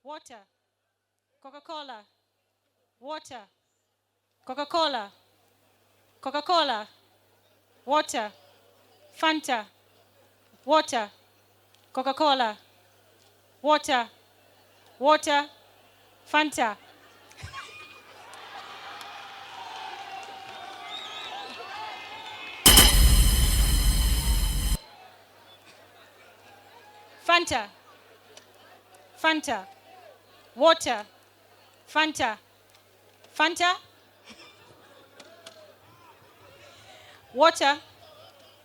Water. Coca-Cola. Water. Coca-Cola. Coca-Cola. Water. Fanta. Water. Coca-Cola. Water. Water. Fanta. Fanta. Fanta. Water. Fanta. Fanta. Water.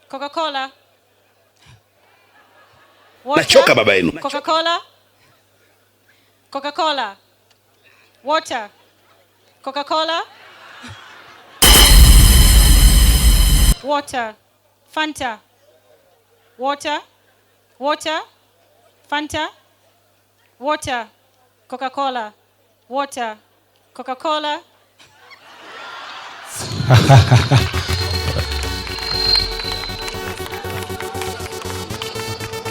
Coca-Cola. Nachoka baba yenu. Coca-Cola. Coca-Cola. Water. Coca-Cola. Water. Fanta. Water. Water. Fanta. Water. Coca-Cola. Water. Coca-Cola.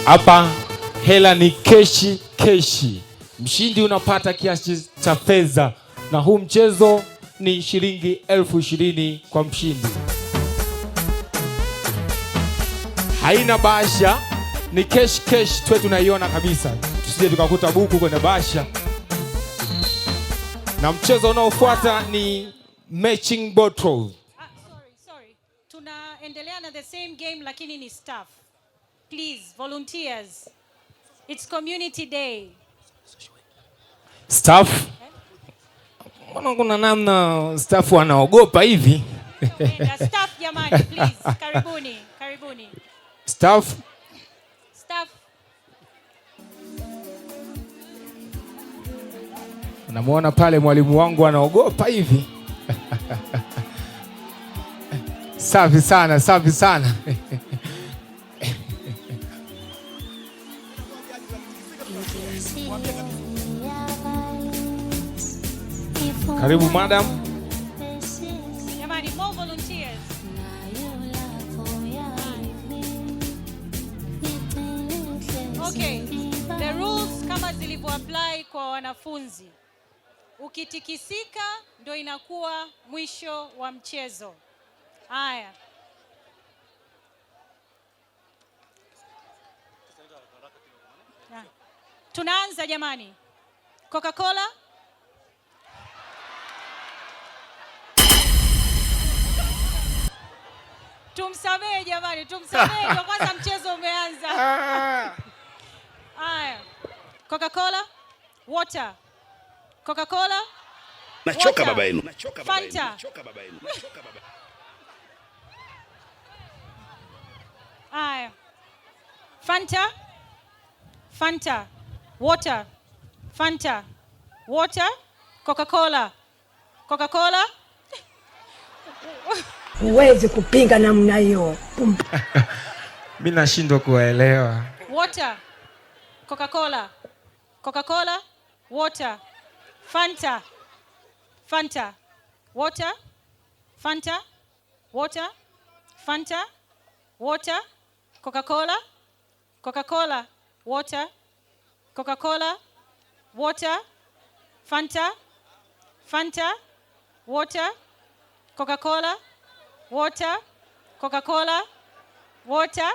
Hapa hela ni keshi. Mshindi unapata kiasi cha fedha, na huu mchezo ni shilingi 20,000 kwa mshindi. Haina bahasha, ni cash tu tunaiona kabisa. Tusije tukakuta buku kwenye bahasha. Na mchezo unaofuata ni matching bottle. Sorry. Tunaendelea na the same game lakini ni staff. Please, volunteers. It's community day. Staff? Mbona kuna namna staff wanaogopa hivi? Staff jamani, please. Karibuni. Staff? Namuona pale mwalimu wangu anaogopa hivi. Safi sana. Karibu madam. Jamani, more volunteers. Okay. The rules kama zilivyo apply kwa wanafunzi. Ukitikisika ndio inakuwa mwisho wa mchezo. Haya. Tunaanza jamani. Coca-Cola. Tumsamehe jamani, ndio kwanza mchezo umeanza. Haya. Coca-Cola. Water. Coca-Cola. Nachoka baba yenu. Fanta. Haya. Fanta. Water. Fanta. Water. Coca-Cola. Huwezi kupinga namna hiyo. Mimi nashindwa kuelewa. Water. Coca-Cola. Water. Fanta. Water. Fanta. Water. Fanta. Water. Coca-Cola. Water. Coca-Cola. Water. Fanta. Water. Coca-Cola. Water. Coca-Cola. Water.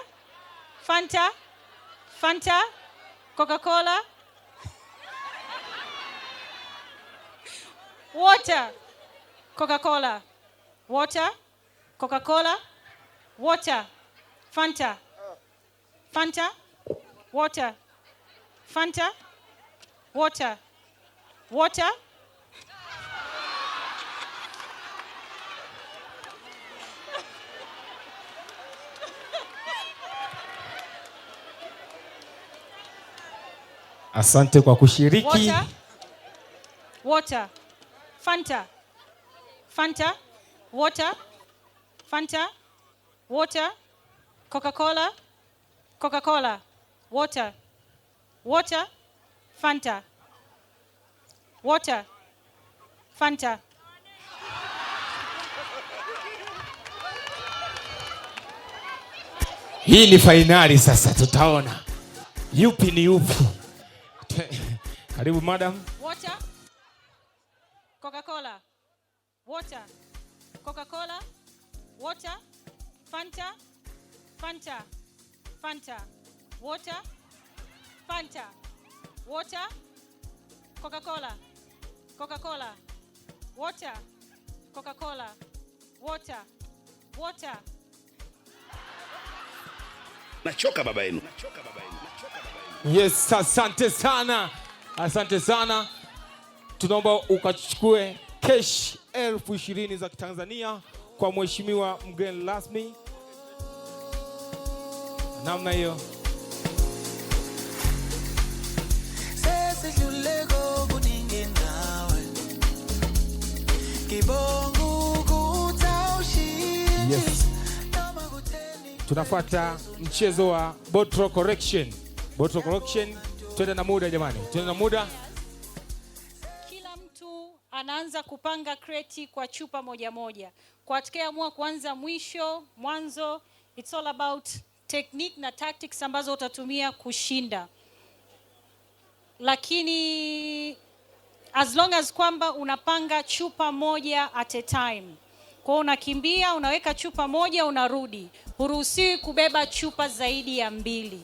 Fanta. Coca-Cola. Water. Coca-Cola. Water. Coca-Cola. Water. Fanta. Water. Fanta. Water. Asante kwa kushiriki. Water. Fanta. Water. Fanta. Water. Coca-Cola. Water. Fanta. Water. Fanta. Hii ni fainali sasa, tutaona yupi ni yupi. Karibu madam. Water. Coca-Cola. Water. Coca-Cola. Water. Fanta. Fanta. Fanta. Water. Fanta. Water. Coca-Cola. Coca-Cola. Water. Coca-Cola. Water. Water. Nachoka baba yenu. Yes, asante sana. Asante sana. Tunaomba ukachukue cash 20,000 za Kitanzania kwa mheshimiwa mgeni rasmi. Namna hiyo. Yes. Tunafuata mchezo wa bottle correction. Bottle correction. Twende na muda jamani. Twende na muda. Kila mtu anaanza kupanga kreti kwa chupa moja moja. Kwa atakayeamua kuanza mwanzo, it's all about technique na tactics ambazo utatumia kushinda. Lakini as long as kwamba unapanga chupa moja at a time. Kwa unakimbia, unaweka chupa moja, unarudi. Huruhusiwi kubeba chupa zaidi ya 2.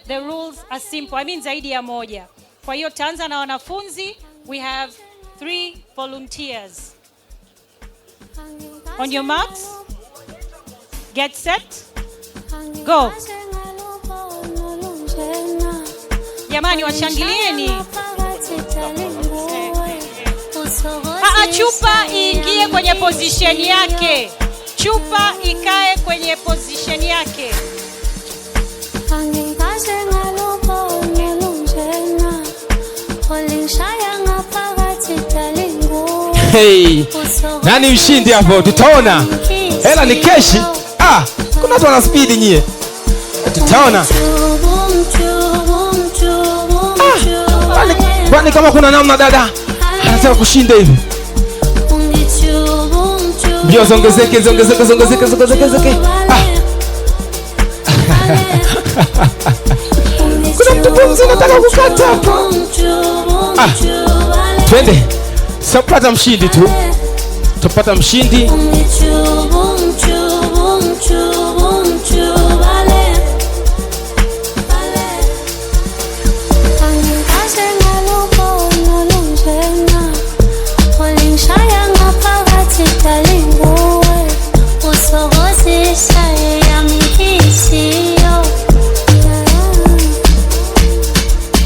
The rules are simple. Zaidi ya moja. Kwa hiyo taanza na wanafunzi. We have 3 volunteers. On your marks. Get set. Go. Jamani washangilieni. Chupa iingie kwenye position yake. Chupa ikae kwenye position yake. Hey, nani mshindi hapo? Tutaona. Hela ni keshi. Kuna watu wana speed nyie. Tutaona. Kwani kama kuna namna dada anataka kushinda hivi. Mbio zongezeke. Kuna mtu pumzi anataka kukata hapo. Twende. Tupata mshindi tu. Tupata mshindi.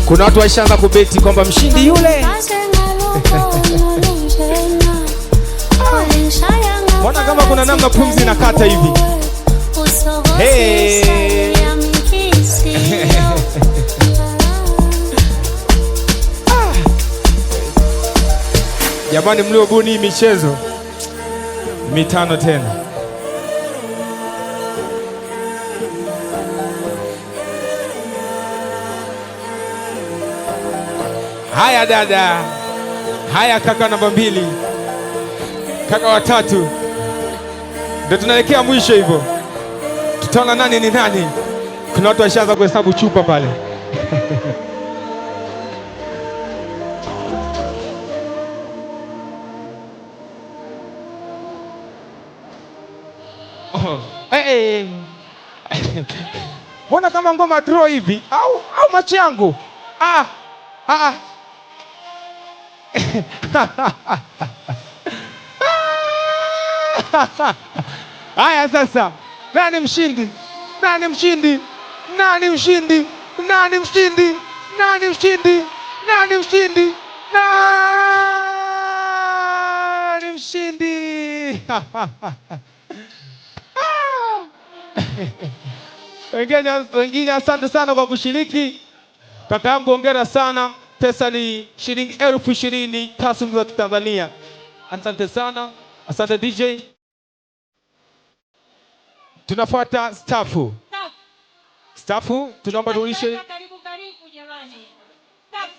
Kuna watu waishaanza kubeti kwamba mshindi yule. Mbona kama kuna namna pumzi inakata hivi? Hey. Jamani mliobuni michezo mitano tena. Haya dada. Haya kaka namba 2. Kaka wa 3. Ndio tunaelekea mwisho hivyo. Tutaona nani ni nani. Kuna watu washaanza kuhesabu chupa pale. Hey. Mbona kama ngoma draw hivi? Au macho yangu? Haya sasa. Nani mshindi? Wengine asante sana kwa kushiriki. Kaka yangu hongera sana. Pesa ni shilingi 20,000 taslimu za Tanzania. Asante sana. Asante DJ. Tunafuata staffu. Staffu, tunaomba tuulishe. Karibu jamani.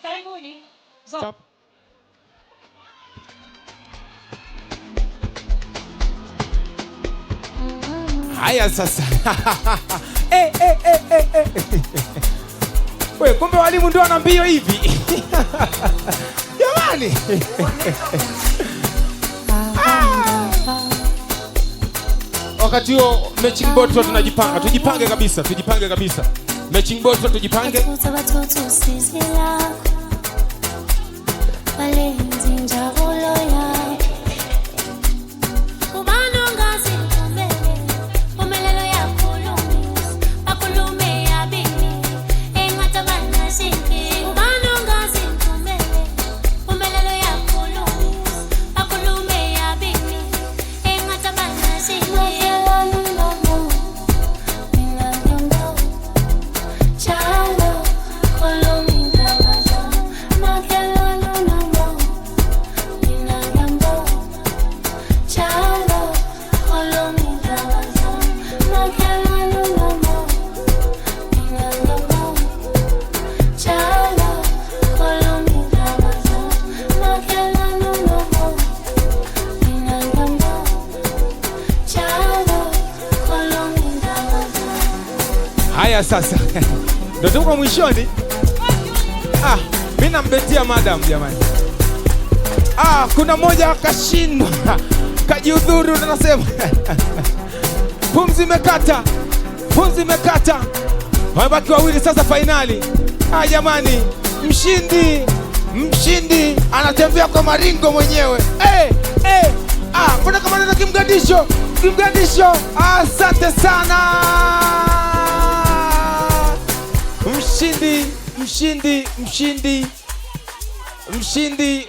Karibuni. Stop. Haya sasa. We, kumbe walimu ndio wana mbio hivi. Jamani. Wakati huo matching board tunajipanga. Tujipange kabisa. Matching board tujipange. Haya sasa. Ndio tuko mwishoni. Mimi nambetia madam jamani. Kuna mmoja akashindwa. Kajiudhuru na nasema. Pumzi imekata. Wamebaki wawili sasa finali. Jamani, mshindi anatembea kwa maringo mwenyewe. Kuna kama ndio kimgandisho. Asante sana. Mshindi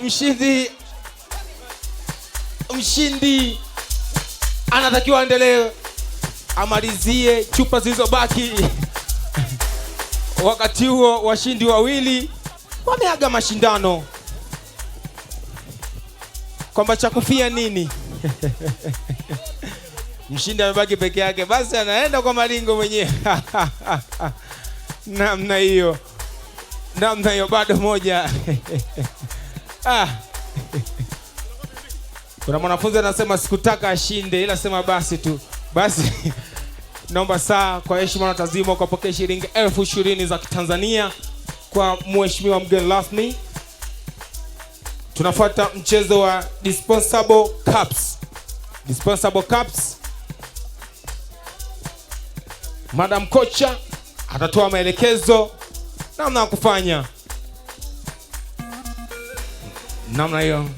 anatakiwa endelee amalizie chupa zilizobaki. Wakati huo washindi wawili wameaga mashindano. Kwamba cha kufia nini? Mshindi amebaki peke yake, basi anaenda kwa maringo mwenyewe. Namna hiyo bado moja. Kuna mwanafunzi anasema sikutaka ashinde, ila sema basi tu. Basi naomba saa kwa heshima na tazimo kwa pokea shilingi 20,000 za Kitanzania kwa mheshimiwa mgeni rasmi. Tunafuata mchezo wa Dispensable Cups. Madam Kocha atatoa maelekezo namna ya kufanya. Namna hiyo.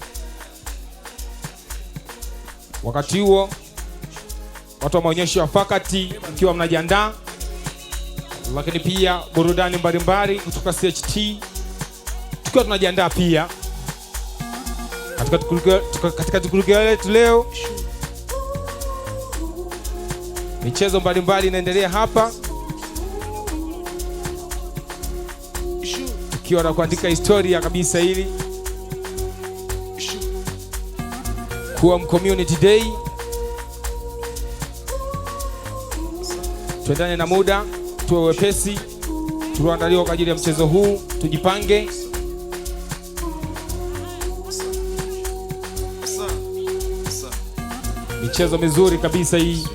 Wakati huo watu wa maonyesho ya fakati mkiwa mnajiandaa, lakini pia burudani mbalimbali kutoka CHT tukiwa tunajiandaa pia katika tukurugia letu leo. Michezo mbalimbali inaendelea hapa, tukiwa na kuandika historia kabisa hili kuwa Community Day. Tuendane na muda, tuwe wepesi, tuandaliwe kwa ajili ya mchezo huu, tujipange. Michezo mizuri kabisa hii.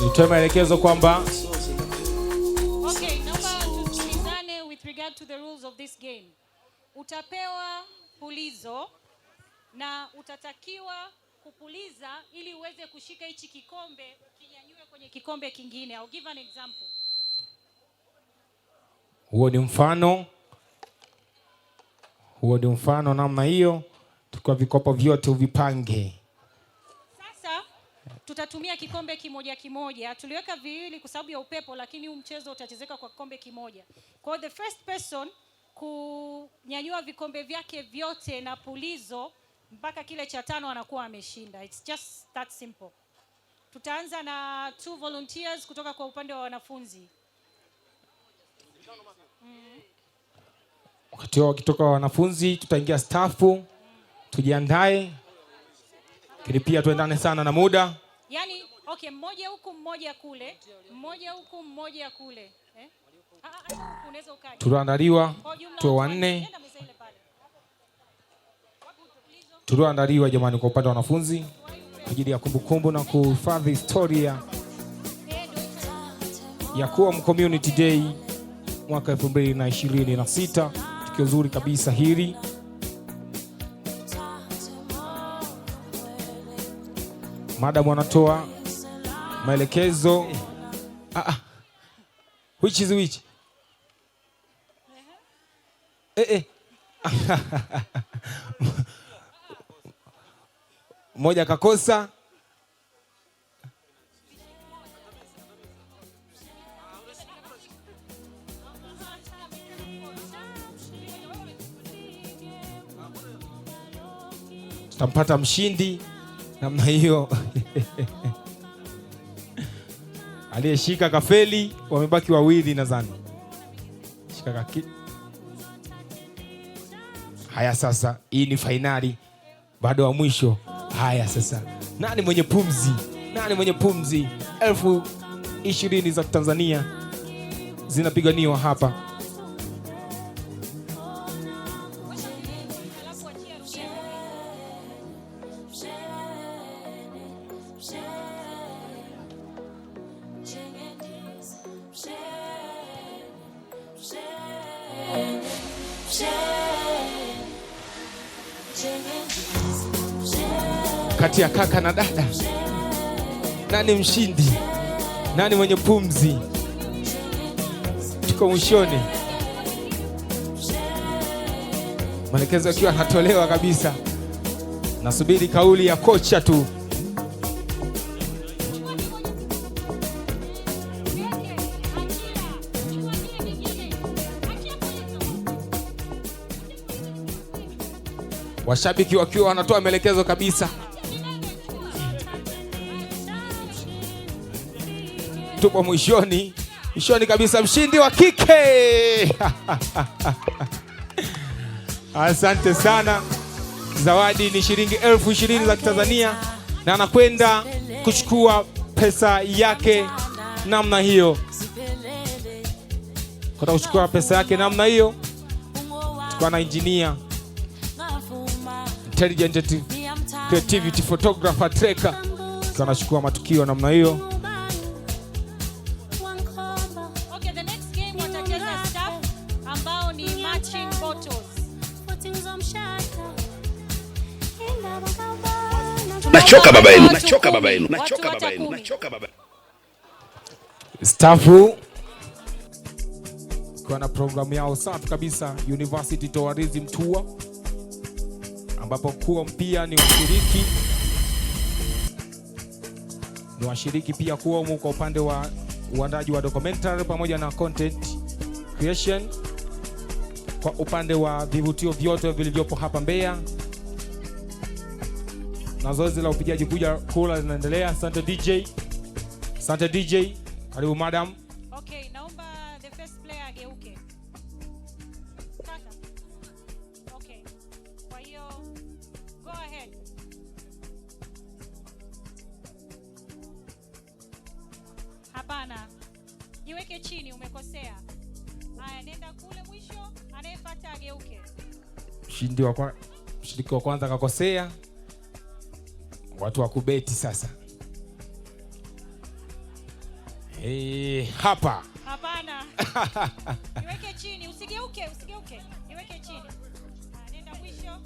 Nitoe maelekezo kwamba naomba tusikilizane with regard to the rules of this game. Utapewa pulizo na utatakiwa kupuliza ili uweze kushika hichi kikombe ukinyanyue kwenye kikombe kingine. I'll give an example. Huo ni mfano namna hiyo, tukua vikopo vyote uvipange. Sasa tutatumia kikombe kimoja. Tuliweka viwili kwa sababu ya upepo, lakini huu mchezo utachezeka kwa kikombe kimoja. Kwa the first person kunyanyua vikombe vyake vyote na pulizo mpaka kile cha 5 anakuwa ameshinda. It's just that simple. Tutaanza na 2 volunteers kutoka kwa upande wa wanafunzi. Wakati wao wakitoka wanafunzi, tutaingia staffu. Tujiandae. Kile pia tuendane sana na muda. Yaani, mmoja huku mmoja kule. Mmoja huku mmoja kule. Unaweza ukaje. Tunaandaliwa tuwe 4. Tunaandaliwa jamani kwa upande wa wanafunzi kwa ajili ya kumbukumbu na kuhifadhi historia ya kuwa Community Day mwaka 2026. Tukio zuri kabisa hili. Madam anatoa maelekezo. Which is which? Mmoja kakosa. Tutampata mshindi namna hiyo. Aliyeshika kafeli, wamebaki wawili nadhani. Shika kaki. Haya sasa, hii ni fainali. Bado wa mwisho. Haya sasa. Nani mwenye pumzi? Nani mwenye pumzi? 20,000 za Tanzania zinapiganiwa hapa. Kati ya kaka na dada, nani mshindi? Nani mwenye pumzi? Tuko mwishoni, maelekezo yakiwa yanatolewa kabisa. Nasubiri kauli ya kocha tu. Washabiki wakiwa wanatoa maelekezo kabisa. Tupo mwishoni, mwishoni kabisa. Mshindi wa kike. Asante sana. Zawadi ni shilingi 20,000 za Tanzania na anakwenda kuchukua pesa yake namna hiyo. Kwa kuchukua pesa yake namna hiyo, tuko na engineer, intelligent creativity photographer tracker, tunachukua matukio namna hiyo. Okay, the next game watacheza staff ambao ni matching bottles. Nachoka baba yenu, nachoka baba yenu, nachoka baba yenu, nachoka baba. Staffu kwa na programu yao safi kabisa, University Tourism Tour, ambapo kuwa pia ni washiriki pia kuwa kwa upande wa uandaji wa documentary pamoja na content creation kwa upande wa vivutio vyote vilivyopo hapa Mbeya, na zoezi la upigaji kura linaendelea. Asante DJ, asante DJ, karibu madam. Okay, naomba the first player ageuke. Kaka. Okay. Kwa hiyo go ahead. Hapana. Jiweke chini, umekosea. Haya, nenda kule mwisho, anayefuata ageuke. Mshiriki wa kwanza kakosea. Watu wa kubeti sasa. Hapa. Hapana. Niweke chini, usigeuke, usigeuke. Niweke chini. Nenda mwisho.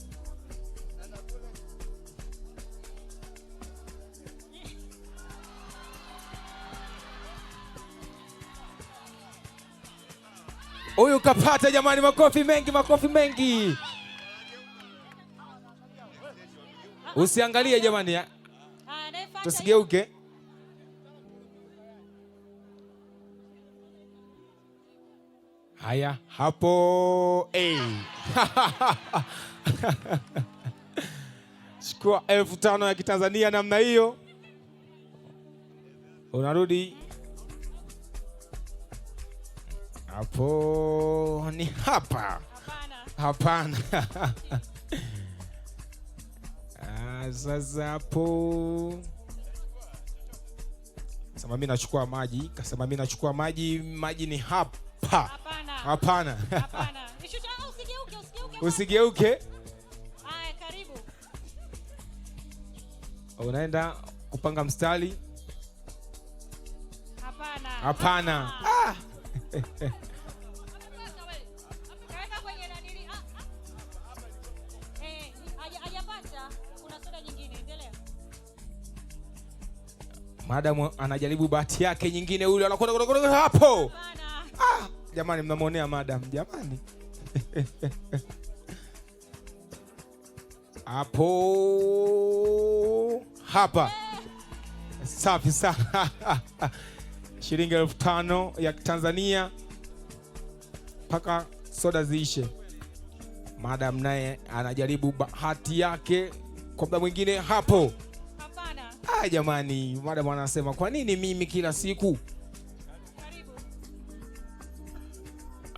Huyu kapata jamani, makofi mengi, makofi mengi. Usiangalie jamani. Tusigeuke. Haya, hapo. Chukua 5,000 ya Kitanzania namna hiyo. Unarudi. Hapo ni hapa. Hapana. Sasa hapo. Sema mimi nachukua maji, kasema mimi nachukua maji, maji ni hapa. Hapana. Hapana. Hapana. Usigeuke, usigeuke. Usigeuke. Haya, karibu. Unaenda kupanga mstari. Hapana. Hapana. Madam anajaribu bahati yake nyingine, yule anakwenda hapo. Jamani, mnamuonea madam jamani. Hapo hapa. Safi sana. Shilingi 5,000 ya Tanzania mpaka soda ziishe. Madam naye anajaribu bahati yake kwa muda mwingine hapo. Hapana. Jamani, madam anasema kwa nini mimi kila siku? Karibu.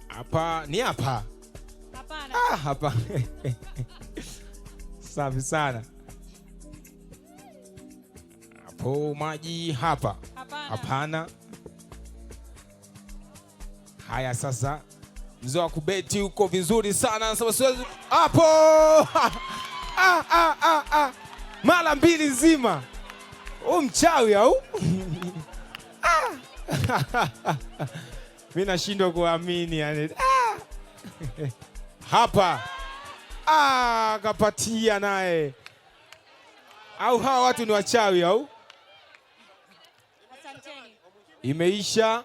Hapa ni hapa. Hapana. Hapa. Safi sana. Hapo maji hapa. Hapana. Haya sasa. Mzee wa kubeti uko vizuri sana. Anasema siwezi hapo. Mara mbili nzima. Mchawi au? Mimi nashindwa kuamini yani. Hapa. Kapatia naye. Au hawa watu ni wachawi au? Asanteni. Imeisha.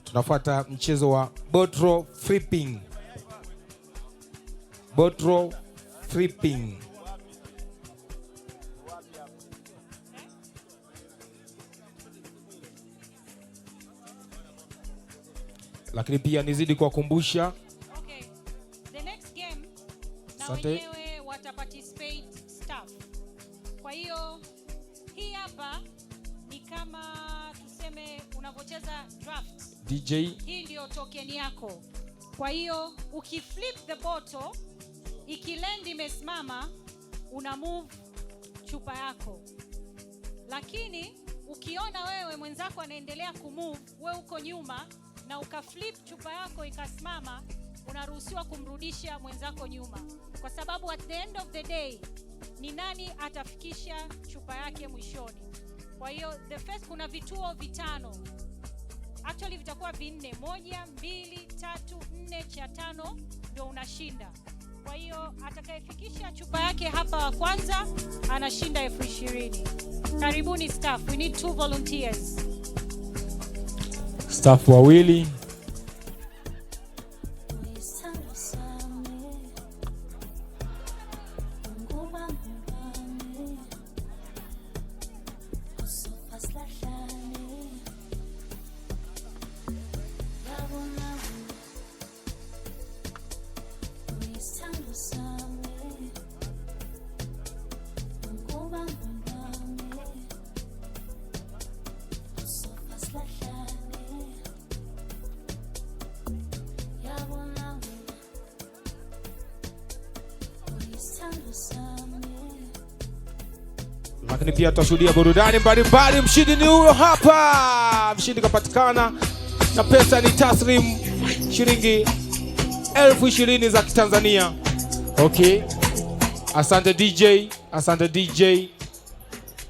Tunafuata mchezo wa bottle flipping. Bottle flipping. Lakini pia nizidi kuwakumbusha. Okay. The next game na Asante. wenyewe wata participate staff. Kwa hiyo hii hapa ni kama tuseme unavocheza draft. DJ. Hii ndio token yako. Kwa hiyo ukiflip the bottle, ikiland imesimama, una move chupa yako. Lakini ukiona wewe mwenzako anaendelea kumove, wewe uko nyuma na ukaflip chupa yako ikasimama, unaruhusiwa kumrudisha mwenzako nyuma. Kwa sababu at the end of the day, ni nani atafikisha chupa yake mwishoni. Kwa hiyo the first kuna vituo 5. Actually vitakuwa 4. 1, 2, 3, 4 cha 5 ndio unashinda. Kwa hiyo atakayefikisha chupa yake hapa wa kwanza anashinda 20,000. Karibuni staff. We need 2 volunteers. Staff wawili. Lakini pia tutashuhudia burudani mbalimbali. Mshindi ni huyo hapa. Mshindi kapatikana na pesa ni taslim shilingi 20,000 za Kitanzania. Okay. Asante DJ, asante DJ.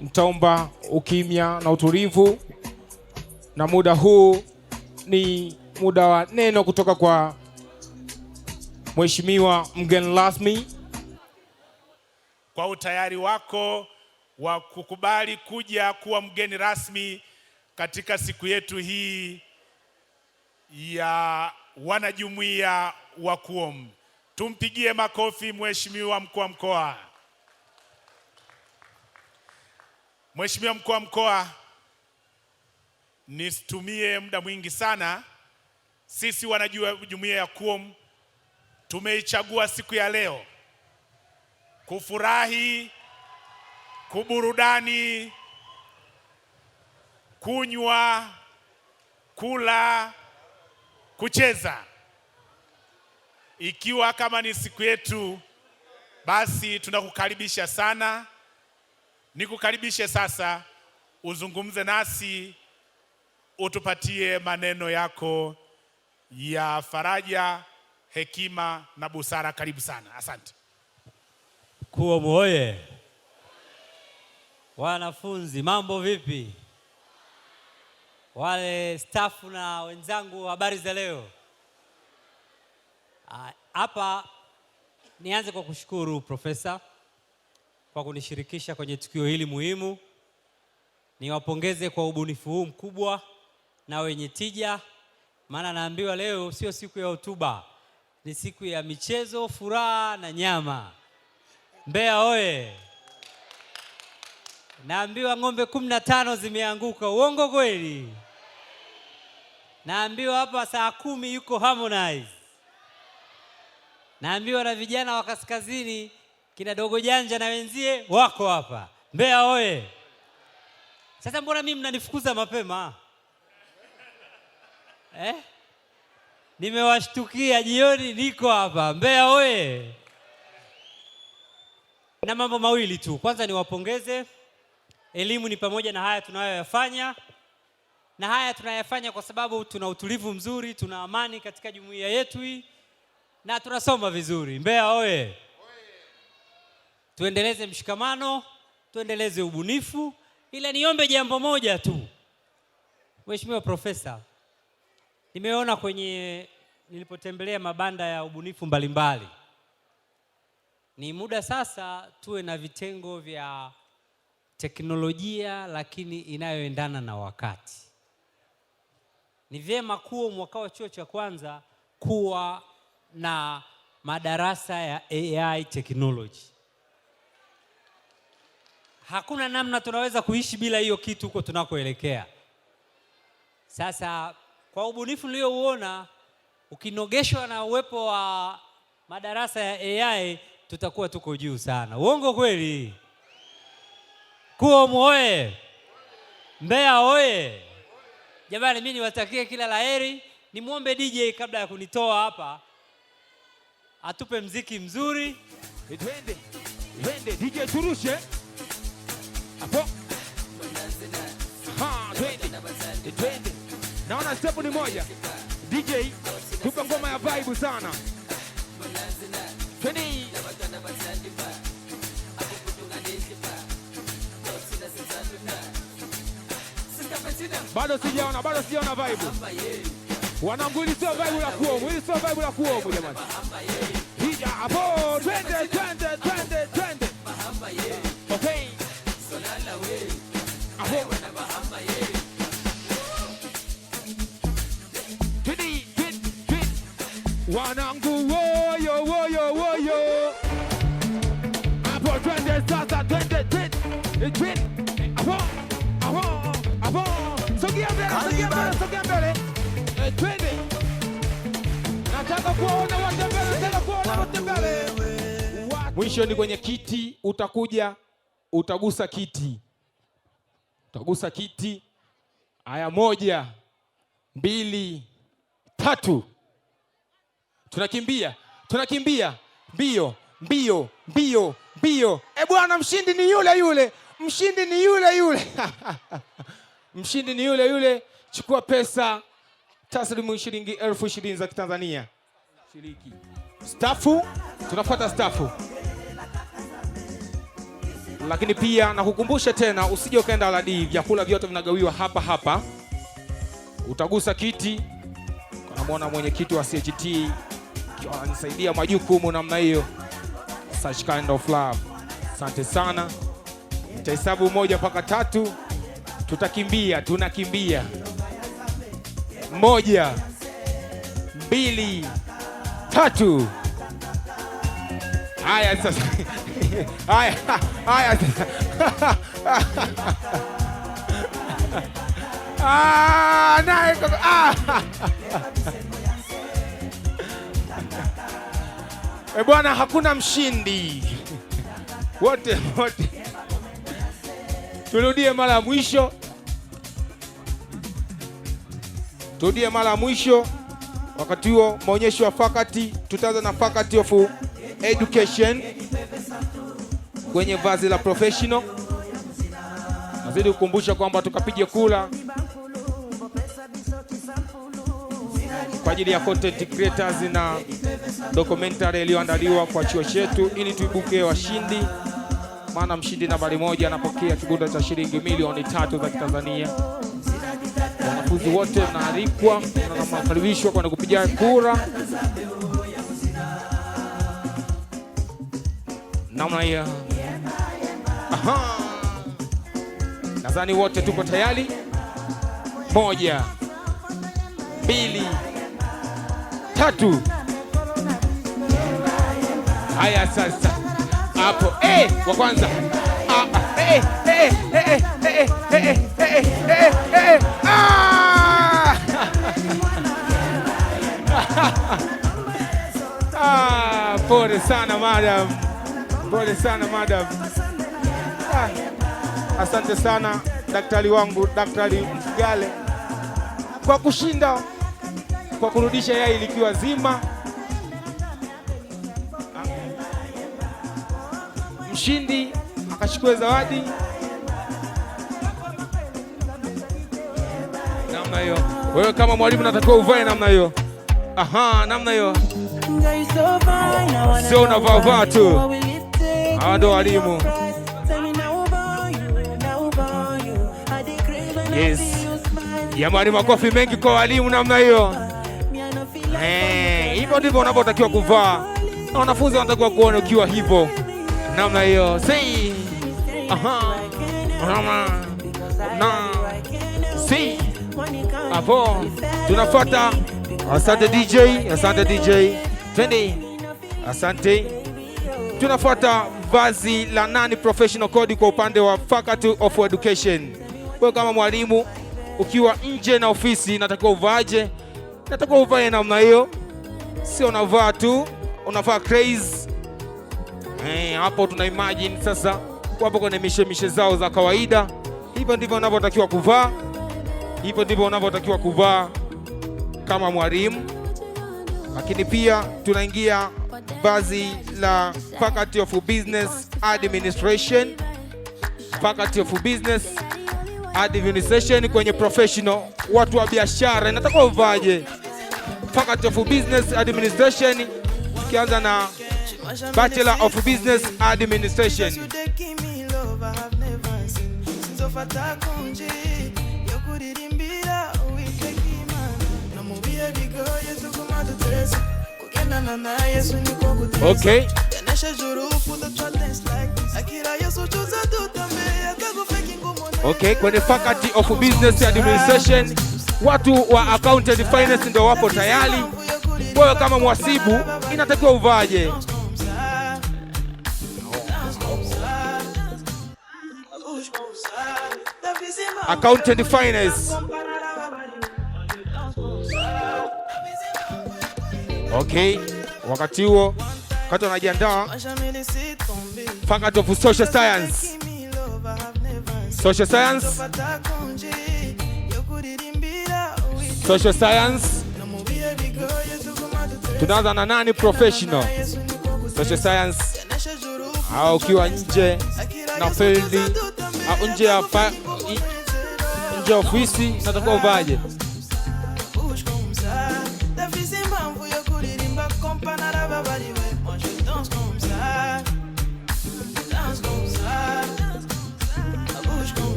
Nitaomba ukimya na utulivu. Na muda huu ni muda wa neno kutoka kwa Mheshimiwa mgeni rasmi. Kwa utayari wako wa kukubali kuja kuwa mgeni rasmi katika siku yetu hii ya wanajumuiya wa KUOM. Tumpigie makofi Mheshimiwa mkuu wa mkoa. Mheshimiwa mkuu wa mkoa, nisitumie muda mwingi sana. Sisi wanajumuiya ya KUOM tumeichagua siku ya leo kufurahi, kuburudani, kunywa, kula, kucheza. Ikiwa kama ni siku yetu, basi tunakukaribisha sana. Nikukaribishe sasa uzungumze nasi, utupatie maneno yako ya faraja, hekima na busara. Karibu sana. Asante. KUOM oye! Wanafunzi mambo vipi? Wale staff na wenzangu, habari za leo? Hapa nianze kwa kushukuru Profesa kwa kunishirikisha kwenye tukio hili muhimu. niwapongeze kwa ubunifu huu mkubwa na wenye tija, maana naambiwa leo sio siku ya hotuba, ni siku ya michezo, furaha na nyama. Mbeya oye! Naambiwa ng'ombe 15 zimeanguka, uongo kweli? Naambiwa hapa saa 10 yuko Harmonize. Naambiwa na vijana wa kaskazini kina Dogo Janja na wenzie wako hapa. Mbeya oye! Sasa mbona mimi mnanifukuza mapema? Nimewashtukia jioni niko hapa. Mbeya oye! Na mambo mawili tu. Kwanza niwapongeze. Elimu ni pamoja na haya tunayoyafanya. Na haya tunayafanya kwa sababu tuna utulivu mzuri, tuna amani katika jumuiya yetu hii na tunasoma vizuri. Mbeya oye! Tuendeleze mshikamano, tuendeleze ubunifu. Ila niombe jambo moja tu. Mheshimiwa Profesa, nimeona nilipotembelea mabanda ya ubunifu mbalimbali. Ni muda sasa tuwe na vitengo vya teknolojia lakini inayoendana na wakati. Ni vyema kuwa mwaka wa chuo cha kwanza kuwa na madarasa ya AI technology. Hakuna namna tunaweza kuishi bila hiyo kitu huko tunakoelekea. Sasa kwa ubunifu niliouona, ukinogeshwa na uwepo wa madarasa ya AI, tutakuwa tuko juu sana. Uongo kweli? KUOM oye! Mbeya oye! Jamani, mimi niwatakie kila laheri. Nimuombe DJ kabla ya kunitoa hapa atupe mziki mzuri. Twende DJ turushe. Hapo. Twende. Naona step ni moja. DJ tupe ngoma ya vibe sana. Twende. Bado sijaona vibe. Wanangu, hili sio vibe la KUOM, jamani. Hija hapo, twende. Okay. Hapo. Twende. Wanangu woyo. Hapo twende sasa, twende. Hapo. Sogea mbele. Twende. Nataka kuona wote mbele. Mwisho ni kwenye kiti, utakuja utagusa kiti. Haya, 1, 2, 3. Tunakimbia. Mbio. Bwana, mshindi ni yule. Mshindi ni yule. Chukua pesa taslimu shilingi 20,000 za Kitanzania. Shiriki. Stafu, tunafuata stafu. Lakini pia nakukumbusha tena usije ukaenda Aladi, vyakula vyote vinagawiwa hapa. Utagusa kiti. Unamwona mwenyekiti wa CHT akiwa ananisaidia majukumu namna hiyo. Such kind of love. Asante sana. Nitahesabu 1 mpaka 3. Tunakimbia. 1, 2, 3. Haya sasa. Haya sasa. Nae. Bwana, hakuna mshindi. Wote. Turudie mara ya mwisho. Wakati huo maonyesho ya faculty, tutaanza na faculty of education kwenye vazi la professional. Nazidi kukumbusha kwamba tukapige kula kwa ajili ya content creators na documentary iliyoandaliwa kwa chuo chetu ili tuibuke washindi. Maana mshindi nambari 1 anapokea kibunda cha shilingi milioni 3 za Kitanzania. Wanafunzi wote mnaalikwa na mnakaribishwa kwenda kupiga kura. Namna hiyo. Nadhani wote tuko tayari. 1, 2, 3. Haya sasa. Hapo wa kwanza. Pole sana madam. Pole sana madam. Asante sana daktari wangu, Daktari Mfugale, kwa kushinda, kwa kurudisha yai likiwa zima. Mshindi akachukua zawadi namna hiyo. Wewe kama mwalimu natakiwa uvae namna hiyo. Namna hiyo. Sio unavaa tu. Hawa ndo walimu. Yes. Jamani, makofi mengi kwa walimu namna hiyo. Hivyo ndivyo unavyotakiwa kuvaa. Na wanafunzi wanatakiwa kuona ukiwa hivyo. Namna hiyo. See. See. Hapo tunafuata. Asante DJ, asante DJ. Twende. Asante. Tunafuata vazi la non-professional code kwa upande wa Faculty of Education. Wewe kama mwalimu ukiwa nje na ofisi natakiwa uvaje? Natakiwa uvae namna hiyo. Sio unavaa tu, unavaa craze. Hapo tuna imagine sasa wapo kwenye mishemishe zao za kawaida. Hivyo ndivyo unavyotakiwa kuvaa. Hivyo ndivyo unavyotakiwa kuvaa kama mwalimu. Lakini pia tunaingia vazi la Faculty of Business Administration. Faculty of Business Administration kwenye professional, watu wa biashara inatakiwa uvaje? Faculty of Business Administration, tukianza na Bachelor of Business Administration. Okay. Okay, kwenye Faculty of Business Administration watu wa Accounting and Finance ndio wapo tayari. Wewe kama mhasibu inatakiwa uvaje? Accounting and Finance. Okay, wakati huo wakati wanajiandaa Faculty of Social Science. Social Science. Social Science. Tunaanza na nani? Professional. Social Science. Au ukiwa nje na field au nje ya ofisi natakiwa uvaje?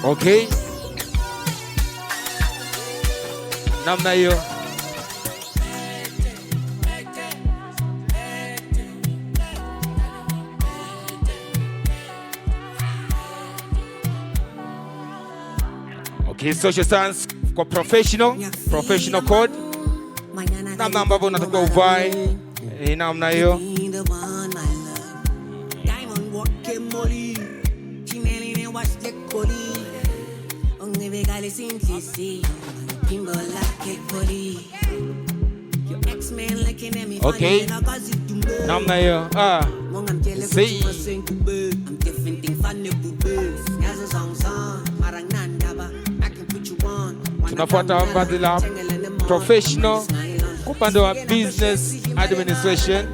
Okay. Namna hiyo. Okay, social science kwa professional code. Namna ambavyo unatakiwa uvae namna hiyo. Okay. Namna hiyo. See. Tunafuata vazi la professional upande wa business administration.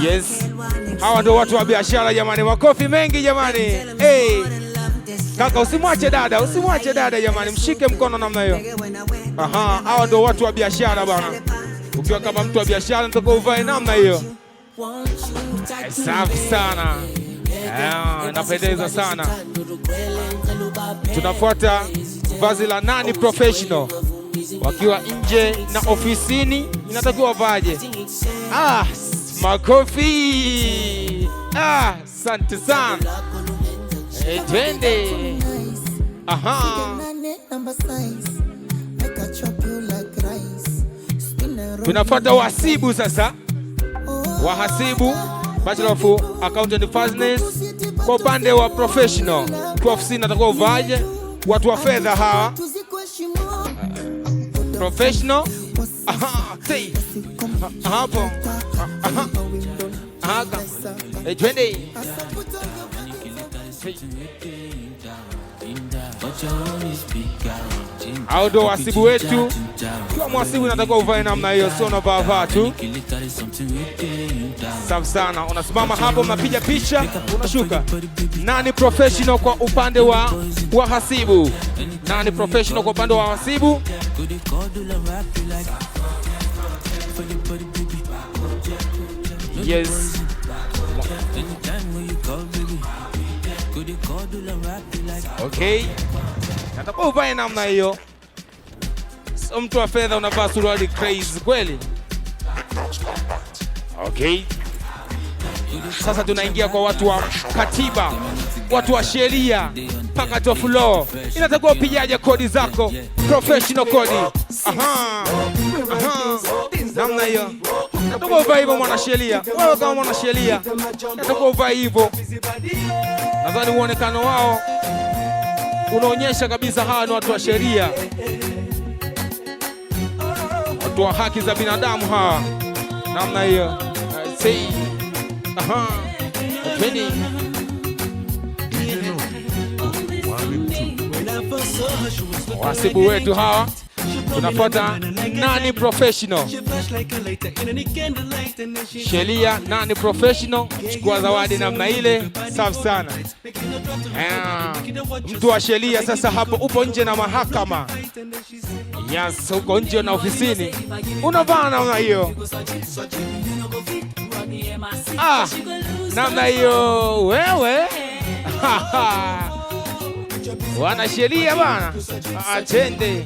Yes. Hawa ndio watu wa biashara jamani, makofi mengi jamani. Hey. Kaka usimwache dada jamani, mshike mkono namna hiyo. Hawa ndio watu wa biashara bwana. Ukiwa kama mtu wa biashara ndio uvae namna hiyo. Safi sana. Napendeza sana. Tunafuata vazi la nani professional. wakiwa nje na ofisini inatakiwa wavaje? Makofi. Asante sana. Twende. Tunafuata wahasibu sasa. Wahasibu, Bachelor of Accounting and Finance. Kwa upande wa professional, kwa ofisini natakuwa uvaje? Watu wa fedha hawa. Professional. Hapo. Twende. Hao ndo wahasibu wetu. Kwa mhasibu natakuwa uvae namna hiyo, sio unavaa tu. Safi sana. Unasimama hapo, unapiga picha, unashuka. Nani professional kwa upande wa wahasibu? Nani professional kwa upande wa wahasibu? Yes. Okay. Natakuwa uvae namna hiyo. So mtu wa fedha unavaa suruali crazy kweli? Okay. Sasa tunaingia kwa watu wa katiba, watu wa sheria, mpaka top law. Inatakiwa upigaje kodi zako? Professional kodi. Namna hiyo. Natakiwa uvae hivyo mwanasheria. Wewe kama mwanasheria, natakiwa uvae hivyo. Nadhani uonekano wao unaonyesha kabisa hawa ni watu wa sheria, watu wa haki za binadamu hawa. Namna hiyo. Wahasibu wetu hawa. Tunafuata nani professional? Sheria, nani professional? Chukua zawadi namna ile. Safi sana. Mtu wa sheria sasa hapo upo nje na mahakama. Yes, uko nje na ofisini. Unavaa namna hiyo. Namna hiyo wewe. Wana sheria bana. Atende.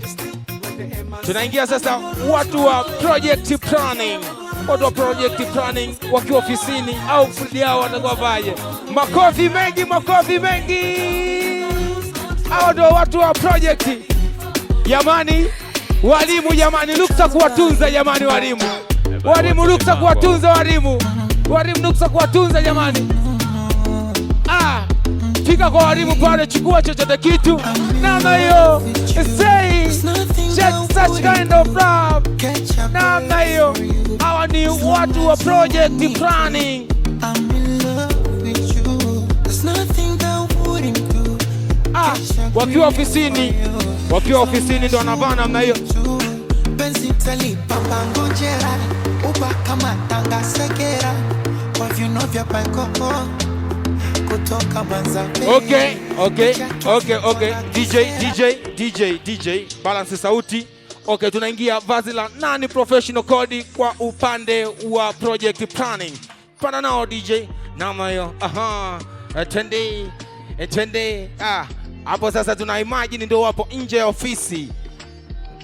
Tunaingia sasa watu wa project planning. Watu wa project planning wakiwa ofisini au fundi yao watakuwa vaje? Makofi mengi, makofi mengi. Hao ndio watu wa project. Jamani, walimu jamani, ruksa kuwatunza jamani walimu. Walimu ruksa kuwatunza walimu. Walimu ruksa kuwatunza jamani. Fika kwa walimu pale, chukua chochote kitu. Namna hiyo. Say such kind of love. Namna hiyo. Hawa ni watu wa project planning. Wakiwa ofisini. Wakiwa ofisini ndio wanavaa namna hiyo. Okay. DJ, balance sauti. Okay, tunaingia vazi la nani professional kodi kwa upande wa project planning. Pana nao DJ. Namna hiyo. Twende. Hapo sasa tuna imagine ndio wapo nje ya ofisi.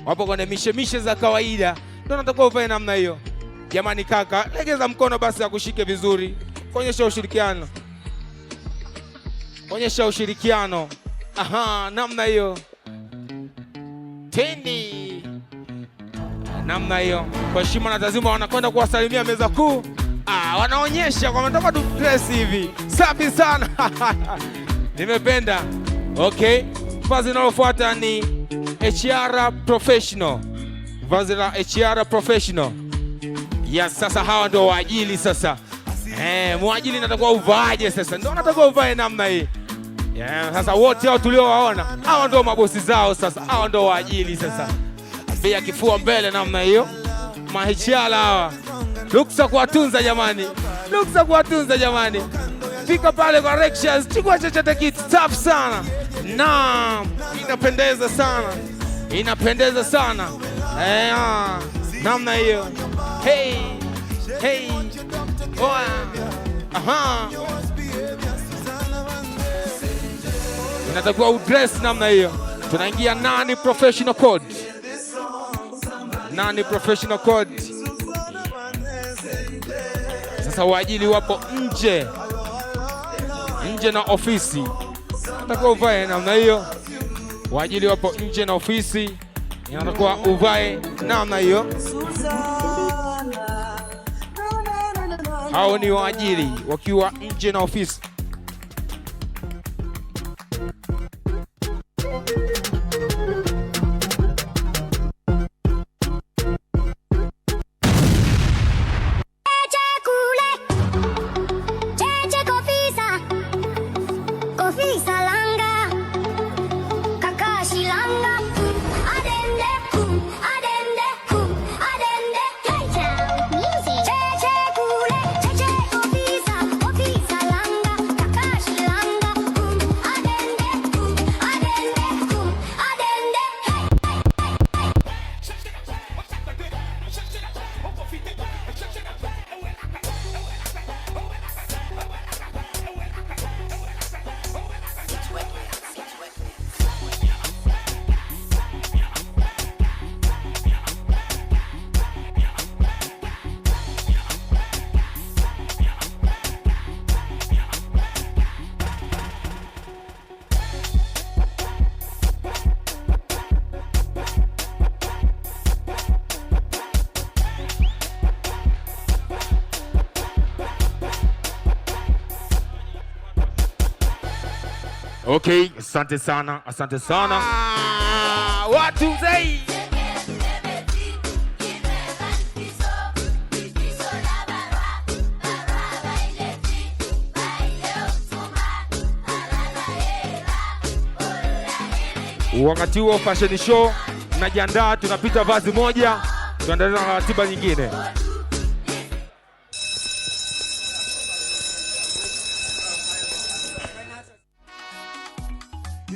Wapo kwenye mishemishe za kawaida. Ndio natakuwa uvae namna hiyo. Jamani kaka, legeza mkono basi akushike vizuri. Kuonyesha ushirikiano. Onyesha ushirikiano. Namna hiyo. Tendi. Namna hiyo. Kwa heshima na tazima wanakwenda kuwasalimia meza kuu. Wanaonyesha kwa mtaka tu dress hivi. Safi sana. Nimependa. Okay. Vazi linalofuata ni HR professional. Vazi la HR professional. Yes, sasa hawa ndio waajili sasa. Mwajili natakuwa uvaje sasa? Ndio natakuwa uvae namna hii. Sasa wote hao tuliowaona, hao ndio mabosi zao sasa. Hao ndio waajili sasa. Pia kifua mbele namna hiyo. Mahichala hawa. Ruksa kuwatunza jamani. Ruksa kuwatunza jamani. Fika pale kwa lectures, chukua chochote kitu. Safi sana. Naam, inapendeza sana. Inapendeza sana. Namna hiyo. Hey. Inatakiwa udress namna hiyo. Tunaingia nani professional code. Nani professional code? Sasa waajili wapo nje na ofisi, natakuwa uvae namna hiyo. Waajili wapo nje na ofisi, inatakuwa uvae namna hiyo. Hao ni waajili wakiwa nje na ofisi. Okay, asante sana. Watu zei. Wakati huo fashion show tunajiandaa, tunapita vazi moja, tunaendelea na ratiba nyingine.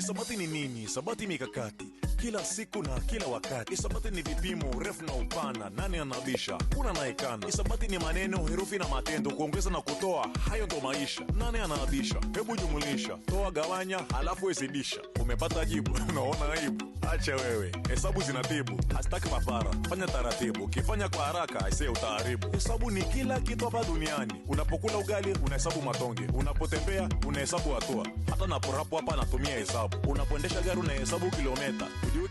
Hisabati ni nini? Hisabati mikakati kila siku na kila wakati. Hisabati ni vipimo, urefu na upana, nani anabisha, kuna naekana. Hisabati ni maneno, herufi na matendo, kuongeza na kutoa, hayo ndo maisha. Nani anabisha? Hebu jumulisha, toa, gawanya, halafu hesibisha. Umepata jibu? Unaona aibu? Acha wewe, hesabu zinatibu, hasitaki papara, fanya taratibu. Ukifanya kwa haraka aisee utaharibu. Hesabu ni kila kitu hapa duniani. Unapokula ugali unahesabu matonge, unapotembea unahesabu hatua, hata naporapo hapa natumia hesabu. Unapoendesha gari unahesabu kilomita. Ujue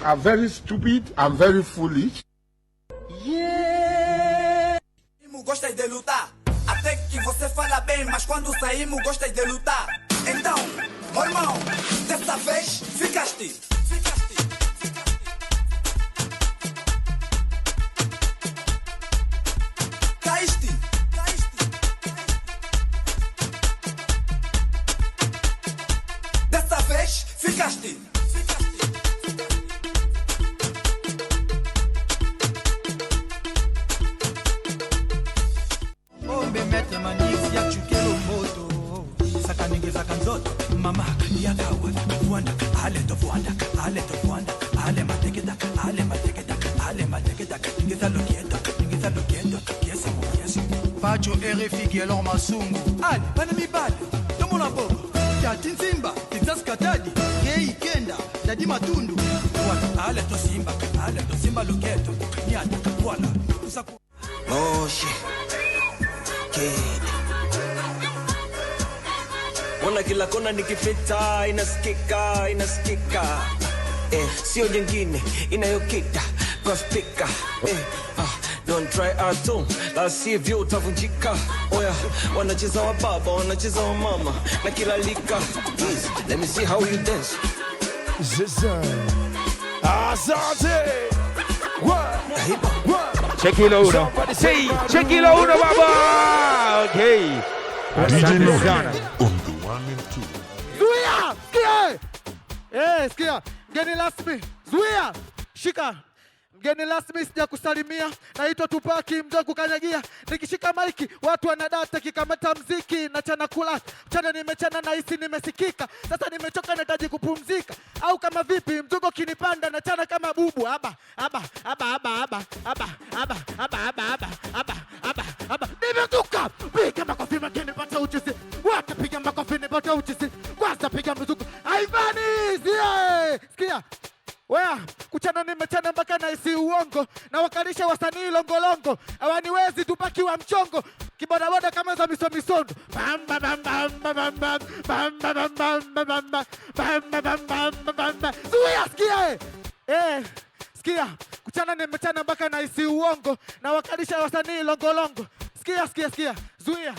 I'm very stupid, I'm very foolish. Gostas de lutar, até que você fala bem, mas quando saímos gostas de lutar. Então, meu irmão, dessa vez ficaste. Caíste. Dessa vez ficaste. Mama yagawa Wanda ale to Wanda ale matekeda ngeza lokiendo kiasi Pacho RFI Gielor Masungu ale bana mibale tomona bobo Tati Simba Texas Katadi Kei Kenda Dadi Matundu Wanda ale to Simba loketo niata wala usaku oh shit Ona kila kona nikipita inasikika sio jengine inayokita kwa speaker don't try to la sivyo utavunjika oya wanacheza wa baba wanacheza wa mama na kila lika please let me see how you dance Asante check it uno say check it uno baba okay asante sana Zuia! Sikia! Sikia! Geni rasmi! Zuia! Shika! Mgeni rasmi sija kusalimia, naitwa Tupaki mzee kukanyagia. Nikishika maiki watu wanadata, kikamata mziki na chana kula. Chana nimechana na hisi nimesikika. Sasa nimechoka nahitaji kupumzika. Au kama vipi mzuko kinipanda na chana kama bubu. Aba. Nimezuka. Piga makofi makini pata uchizi. Wata piga makofi nipata uchizi. Kwanza piga mzuko. Aivani zie. Sikia. Wea, kuchana nimechana mpaka na isi uongo. Na wakalisha wasanii longolongo. Hawaniwezi Tupaki wa mchongo. Kibodaboda kama za misondo. Zuia, sikia sikia. Kuchana nimechana mpaka na isi uongo. Na wakalisha wasanii longolongo. Sikia. Zuia.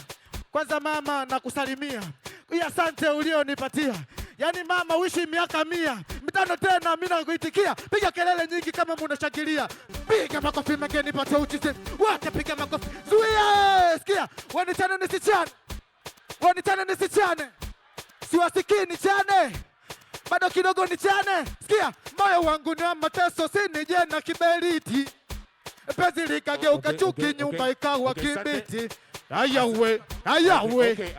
Kwanza mama nakusalimia. Asante ulionipatia. Yani mama uishi miaka 100. Mitano tena mimi nakuitikia. Piga kelele nyingi kama mnashangilia. Piga makofi mengine pata uchizi. Wacha piga makofi. Zuia! Sikia, wanitane nisichane. Siwasikii nichane. Bado kidogo nichane. Sikia, moyo wangu ni mateso sinije na kiberiti. Penzi likageuka chuki nyumba ikawa kibiti. Ayawe. Okay,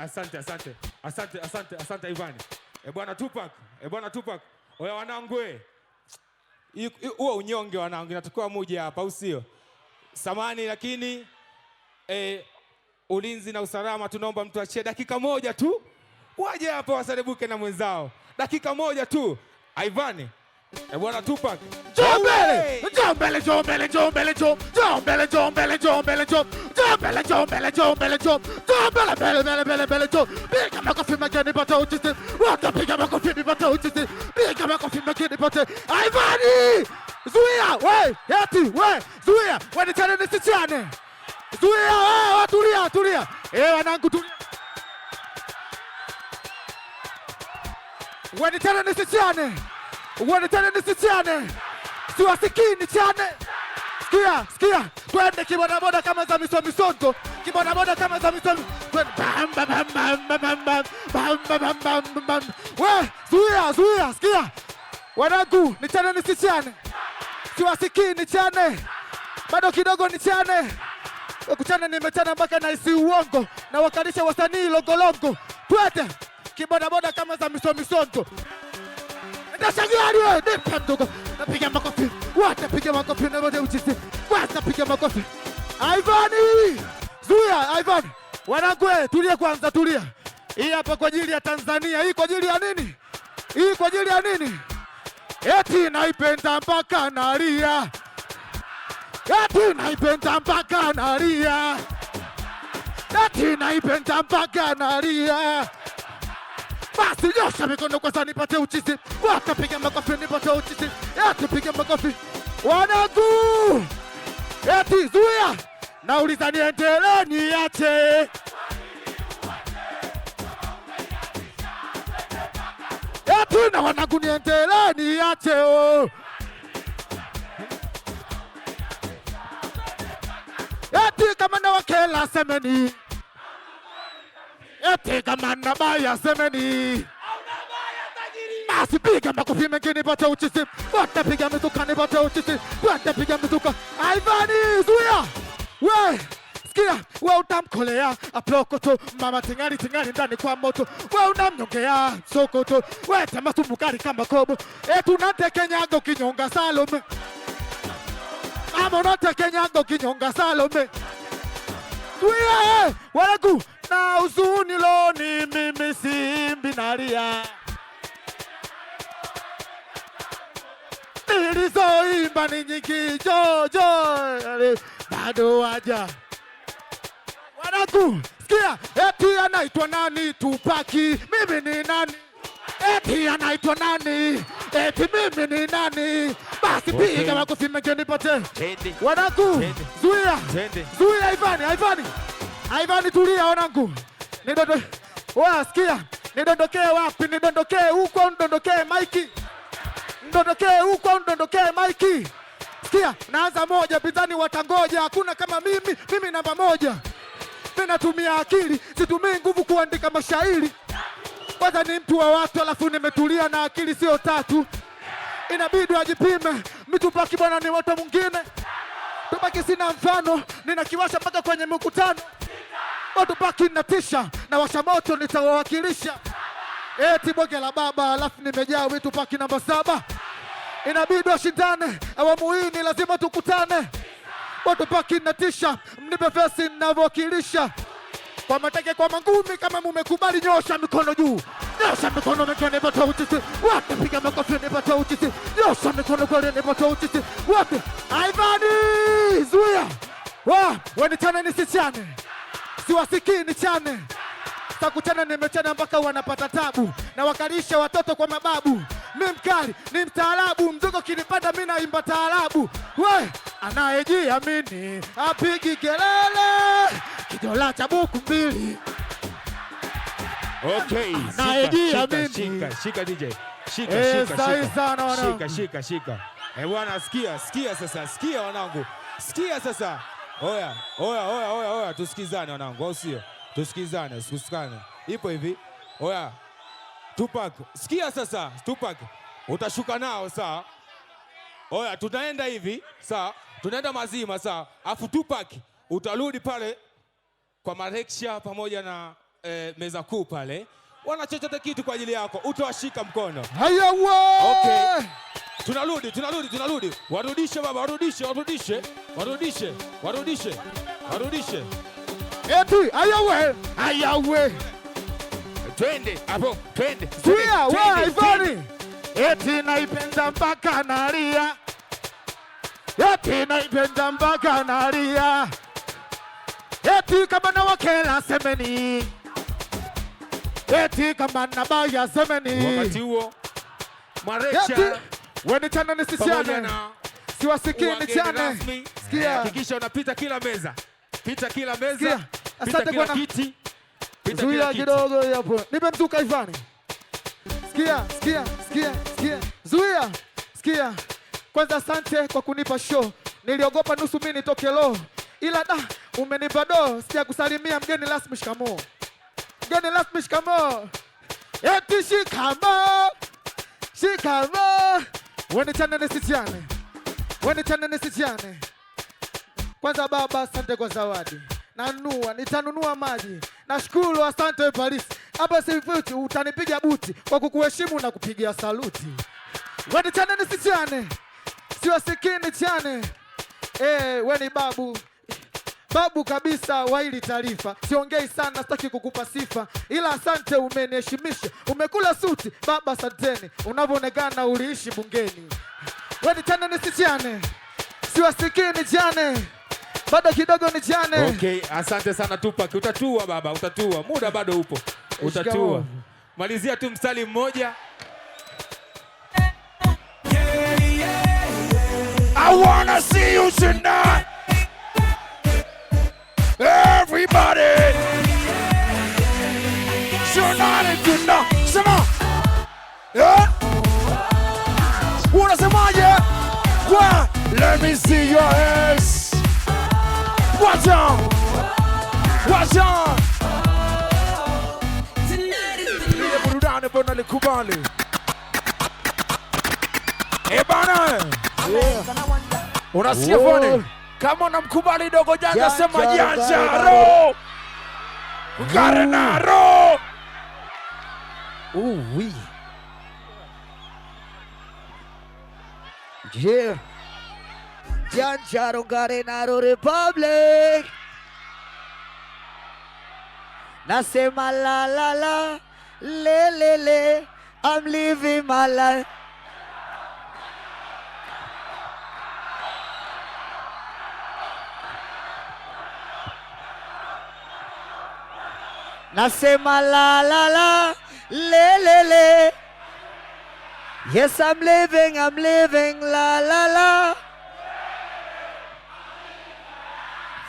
asante Ivani. Bwana Tupac. Oya wanangu huo unyonge wanangu inatakiwa muje hapa au sio? Samani lakini ulinzi na usalama tunaomba mtu achie dakika moja tu. Waje hapa wasaribuke na mwenzao. Dakika moja tu. Ivani. Bwana Tupac. Njoo mbele. Piga makofi mageni pata uchizi. Wata piga makofi nipata uchizi. Piga makofi mageni pata. Ivani! Zuia! Zuia! Wanitane nisichane. Zuia! Tulia. Wanangu tulia. Wanitane nisichane. Siwasikii nichane. Sikia. Twende kibodaboda kama za misondo. Zuia. Sikia. Wanangu, nichane nisichane. Siwasikii nichane. Bado kidogo nichane. Kuchana nimechana mpaka na isi uongo. Na wakalisha wasanii longolongo. Twende kibodaboda kama za misondo. Nashangilia wewe, nipa mdogo. Napiga makofi. Watapiga makofi na wote uchizi. Watapiga makofi. Ivani! Zuia, Ivani. Wanangu tulia kwanza, tulia. Hii hapa kwa ajili ya Tanzania. Hii kwa ajili ya nini? Eti naipenda mpaka nalia. Basi nyosha mikono kwa sasa nipate uchizi. Watapiga makofi nipate uchizi. Piga makofi. Wanangu! Zuia! Nauliza niendelee niache. Na wanangu niendelee niache. Kama na wakela semeni. Kama na baya semeni. Basi piga makofi mengine pata uchizi. Watapiga mituka nipate uchizi. Watapiga mituka. Ivani, zuia! Sikia, utamkolea aplokoto. Mama tingali ndani kwa moto. Unamnyongea sokoto. Tema sumbukari kama kobo. Tunatekenyago kinyonga Salome. Unatekenyago kinyonga Salome. Zuia! Wanangu, na huzuni loni mimi simbi nalia. Nilizoimba ni nyingi jojo. Bado waja. Wanangu, sikia. Anaitwa nani Tupaki? Mimi ni nani? Anaitwa nani? Mimi ni nani? Basi piga makofi mengine pate. Wanangu, zuia. Ivani tulia wanangu. Sikia. Nidondokee wapi? Nidondokee huko, nidondokee maiki. Sikia, naanza moja, bizani watangoja. Hakuna kama mimi namba moja. Mimi natumia akili, situmii nguvu kuandika mashairi. Kwanza ni mtu wa watu, alafu nimetulia na akili sio tatu. Inabidi ajipime Mitupaki bwana ni moto mwingine. Tupaki sina mfano, ninakiwasha mpaka kwenye mkutano. Tupaki natisha, na washa moto nitawawakilisha. Eti boge la baba, alafu nimejaa Mitupaki namba 7. Inabidi washindane, awamu hii ni lazima tukutane. Tupaki natisha, mnipe fesi ninavyowakilisha. Kwa mateke kwa mangumi, kama mumekubali nyosha mikono juu. Nyosha mikono mekene bato uchisi. Wate piga makofi ni bato uchisi. Nyosha mikono kwele ni bato uchisi. Wate Ivani Zuia. Wanichane nisichane. Siwasikii nichane. Takuchana nimechana mpaka wanapata tabu. Na wakalisha watoto kwa mababu. Mi mkali, ni mtaalabu. Mzigo kinipanda mi naimba taalabu. Anayejiamini apigi kelele. Kidola cha buku 2. Okay, shika DJ. Shika. Bwana sikia sasa, wanangu. Sikia sasa. Oya, tusikizane wanangu, au sio? Tusikizane. Ipo hivi. Oya. Tupac, sikia sasa, Tupac. Utashuka nao sawa? Oya, tunaenda hivi, sawa? Tunaenda mazima sawa? Afu Tupac utarudi pale kwa Mareksha pamoja na meza kuu pale. Wana chochote kitu kwa ajili yako, utawashika mkono. Okay. Tunarudi. Warudishe baba, warudishe. Eti, ayawe. Twende. Zuia, Ivani. Eti naipenda mpaka nalia. Eti kama na wakela semeni. Eti kama na baya semeni. Wakati huo Mareksha wanichana nisichane. Siwasikii nichane. Sikia. Hakikisha unapita kila meza. Pita kila kiti. Zuia kidogo hapo. Nipe mzuka Ivani. Sikia. Zuia. Sikia. Kwanza asante kwa kunipa show. Niliogopa nusu mimi nitoke low. Ila umenipa do. Sija kusalimia mgeni rasmi shikamoo. Eti shikamoo. Wanichana nisichane. Kwanza baba asante kwa zawadi. Nitanunua maji. Nashukuru asante Paris. Hapa sifuti utanipiga buti kwa kukuheshimu na kupigia saluti. Wanichana nisichane. Siwasikii nichane. Weni babu kabisa wa hili taarifa. Siongei sana, sitaki kukupa sifa, ila asante umeniheshimisha. Umekula suti baba, asanteni. Unavyoonekana uliishi bungeni. Wanichana nisichane. Siwasikii nichane. Bado kidogo nichane. Okay, asante sana Tupac. Utatua baba, muda bado upo. Utatua. Malizia tu mstari mmoja. I wanna see you tonight. Everybody. Tonight. Sema. Yeah. Unasemaje? Let me see your hands. Watch out. Ile burudani bwana likubali. Bana. Unasikia bwana? Kama unamkubali dogo janja sema Janjaro. Garenaro. Oui. Yeah. Janjaro Garenaro Republic. Nasema la la la, le, I'm living my life. Nasema la la la, le. Yes, I'm living, la la la.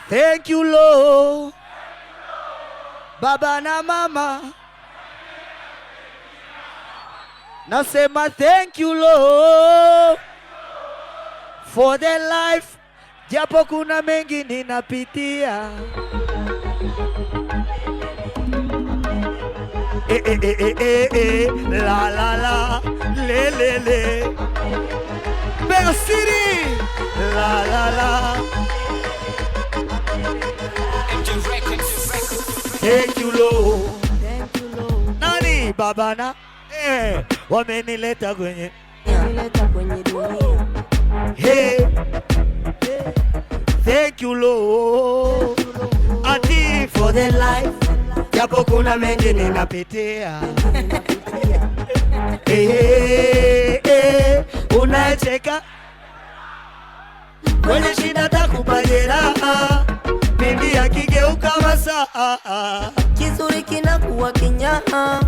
Thank you, Lord. Baba na mama. Nasema thank you, Lord, for the life. Japo kuna mengi ninapitia. La la la, le. Fire City. La la la. Thank you Lord. Nani babana? Wamenileta kwenye dunia. Hey. Thank you Lord. Ati for the life. Japo kuna mengi ninapitia. Unacheka kwenye shida takupajeraha, pindi akigeuka masaa kizuri kinakuwa kinyaa.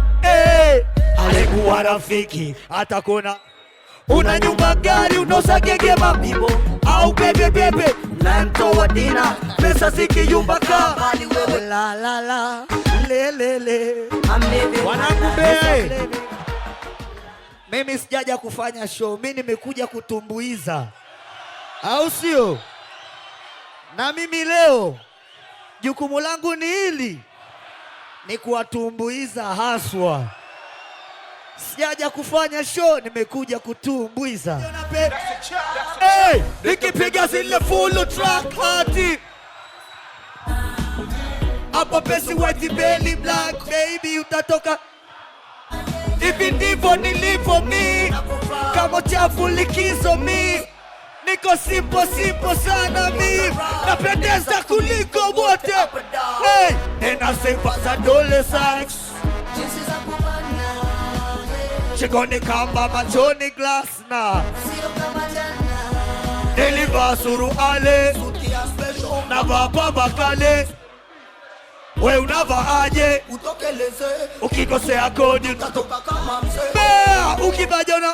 Alikuwa rafiki hata kuna una nyumba gari unosagege mabibo au bebe na mtoa dina pesa zikiyumba ka la la la lelele wanangu be. Mimi sijaja kufanya show, mimi nimekuja kutumbuiza, au sio? Na mimi leo jukumu langu ni hili, ni kuwatumbuiza haswa. Sijaja kufanya show, nimekuja kutumbuiza. Hey, nikipiga zile full track party hapa pesi white belly black baby utatoka. Hivi ndivyo nilivyo mi, kama chafu likizo mi, niko simple sana mi, napendeza kuliko wote. Hey, nena sifa za dole sax, chikoni kamba machoni glass na nilivaa suruale na vapa bakale. We unavaaje? Utokeleze. Ukikosea kodi utatoka kama mzee. Bea ukibajona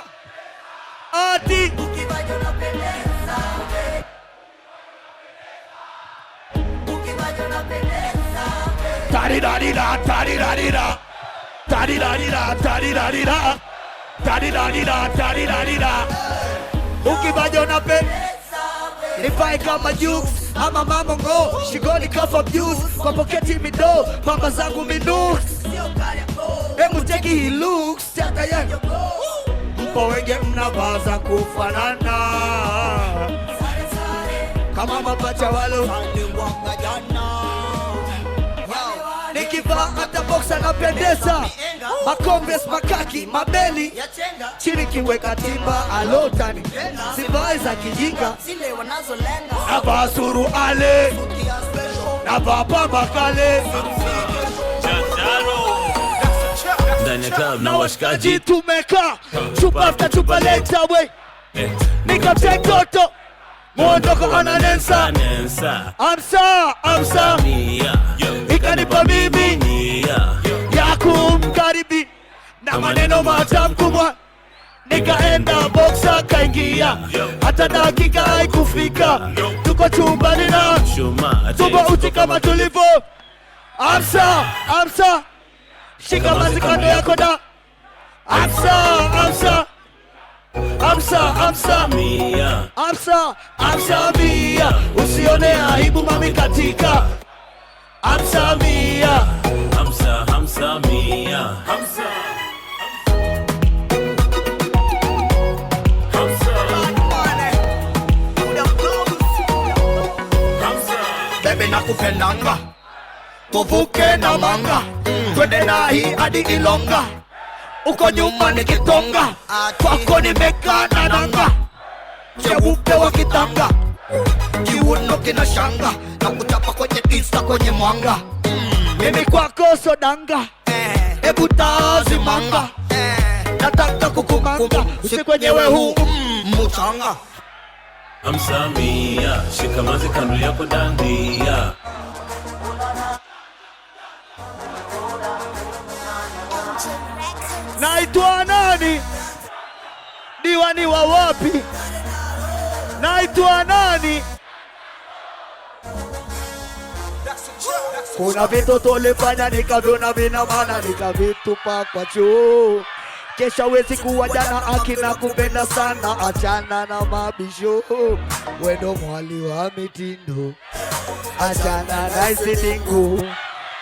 ati ukibajona pendeza. Ukibajona pendeza. Tarirarira tarirarira. Tarirarira tarirarira. Tarirarira tarirarira. Ukibajona pendeza. Nifae kama Jukes ama mama ngo, shigoni kafa abuse, kwa poketi mido, pamba zangu minux. Emu teki he looks, chaka yangu mpo wenge mnabaza kufanana kama mapacha walo nikivaa hata boxa na pendeza, makombes makaki mabeli chini kiweka timba alotani sivai za kijinga zile wanazolenga navaa suruale navaa pamba kale ndani ya club na washikaji tumeka chupa after chupa later way nikaptekoto mwondoko ananensa amsa ikanipa mimi ya kumkaribi na maneno matamu kubwa, nikaenda boxa kaingia hata dakika haikufika tuko chumbani na tuba uti kama tulivo. Amsa shika mazikando yako da amsa mia usione aibu mami katika amsa mia bebe nakupendanga tuvuke na manga twende na hii hadi Ilonga uko nyuma ni Kitonga kwako nimekaa na nanga cheupe wa kitanga kiuno kina shanga na kuchapa kwenye tisa kwenye mwanga mimi kwako sodanga ebu tazi manga nataka kukumanga usikwenyewe huu mchanga amsamia shikamazi kando yako dandia naitwa nani? Diwani wa wapi? Naitwa nani? Kuna vitu tulifanya nikaviona vina maana nikavitupa kwa choo. Kesha wezi kuwa jana akina kupenda sana, achana na mabisho. Wendo mwali wa mitindo, achana na isidingu.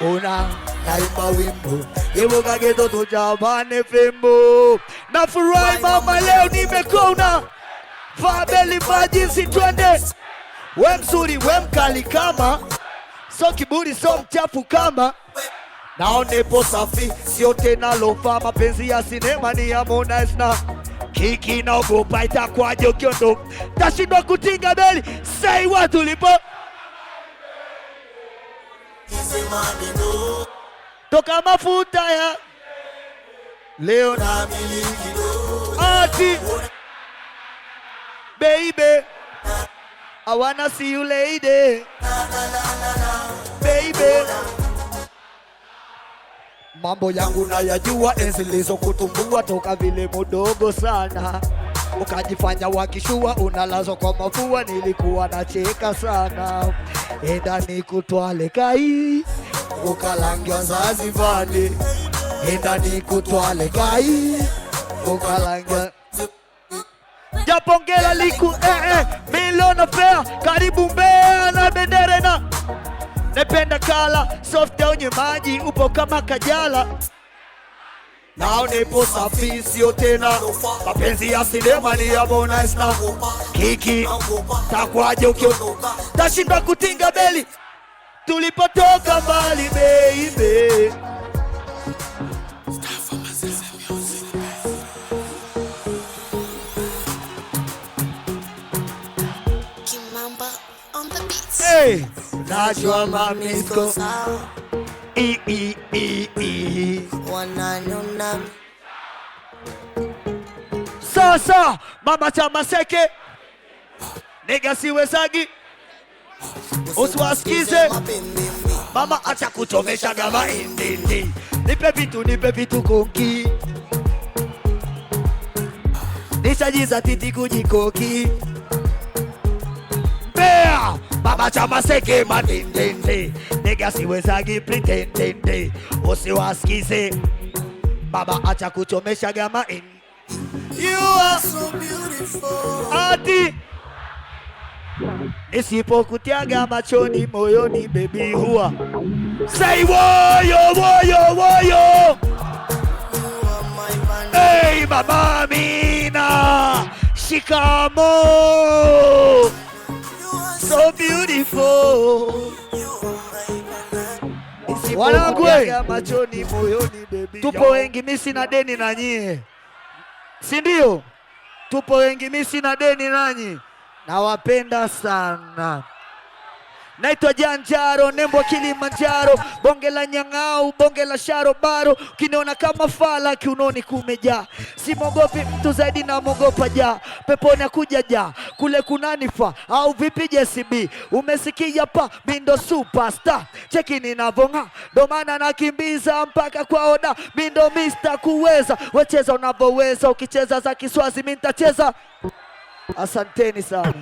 Una naimba wimbo Ibu kageto tujabane fimbo. Nafurahi mama leo nimekona Fabeli majinsi twende. We mzuri, we mkali kama, so kiburi, so mchafu kama, naonepo safi, sio tena lofa. Mapenzi ya sinema ni Harmonize na Kiki, naogopa itakuwaje ukiondoka. Tashindwa kutinga beli, say what ulipo. Toka mafuta ya leo na miliki ati baby, I wanna see you lady, baby. Mambo yangu na yajua, enzi lizo kutumbua toka vile mudogo sana. Ukajifanya wakishua, unalazwa kwa mafua, nilikuwa nacheka sana. Enda nikutwale kai, ukalangia Zanzibari. Enda nikutwale kai, ukalangia Japongela liku miliona fea, karibu Mbeya na bendere na nependa kala, soft onye maji, upo kama Kajala. Nao nipo safi, sio tena mapenzi ya sinema ni Harmonize na Kiki, takwaje ukiondoka. Tashindwa kutinga beli, tulipotoka mbali baby. Hey, najua mamisko sasa mama chama seke nega siwezagi usiwasikize mama, acha kuchomesha gama indindi. Nipe vitu konki, nishajiza titi kujikoki. Bea mama chama seke madindindi, nega siwezagi pretendende. Usiwasikize mama, acha kuchomesha gama indindi. You are so beautiful. Ati nisipokutiaga machoni moyoni baby huwa say woyo woyo woyo. Hey mama Amina, shikamo, so beautiful. Wanangwe machoni moyoni baby. Tupo wengi, mimi sina deni na nyie, si ndio? Tupo wengi, mimi sina deni nanyi, nawapenda sana. Naitwa Janjaro, nembo Kilimanjaro, bonge la Nyang'au, bonge la Sharobaro. Kiniona kama fala kiunoni kumejaa, simogopi mtu zaidi na mogopa ja. Peponi akuja ja, kule kunanifa au vipi JCB? Umesikia pa mindo superstar, cheki ninavonga, ndo maana nakimbiza mpaka kwa oda. Mindo Mr. kuweza, wecheza unavoweza, ukicheza za Kiswazi mimi nitacheza. Asanteni sana.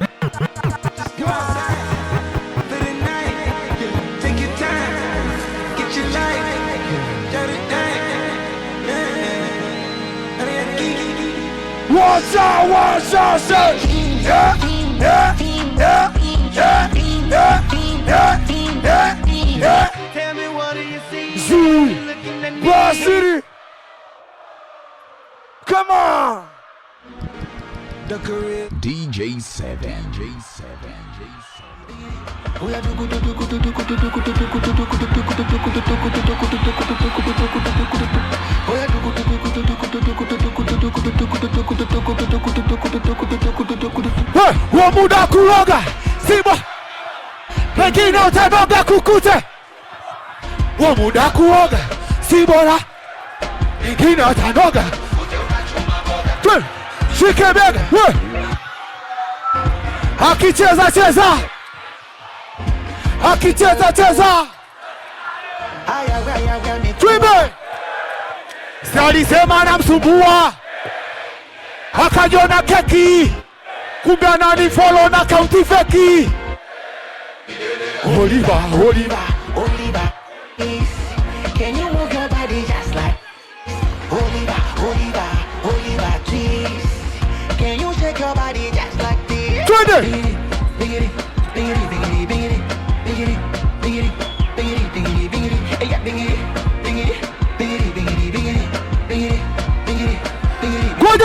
Washa, say, yeah. Tell me what do you see? Boss City, come on. DJ 7. Wa muda kuoga Simba wengine utanoga kukute. Wa muda kuoga Simba wengine utanoga. Shike bega akicheza cheza, akicheza cheza. Twimbe salisema anamsumbua, akajiona keki, kumbe anani follow na kaunti feki. Oliver, can you move your body just like Oliver, please? Can you shake your body just like this? Biggity, Go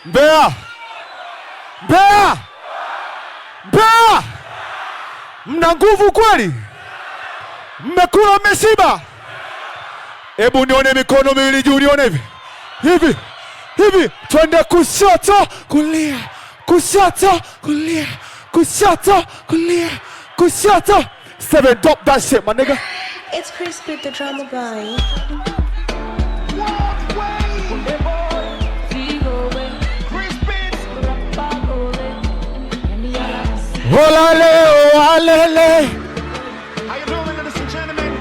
Mbeya! Mbeya! Mbeya! Mna nguvu kweli? Mmekula mmeshiba? Hebu nione mikono miwili juu, nione hivi. Hivi. Hivi. Twende kushoto, kulia. Kushoto, kulia. Kushoto, kulia. Kushoto. 7, drop that shit, my nigga. It's Chris with the drama guy. Olale, olale. How you doing, ladies and gentlemen?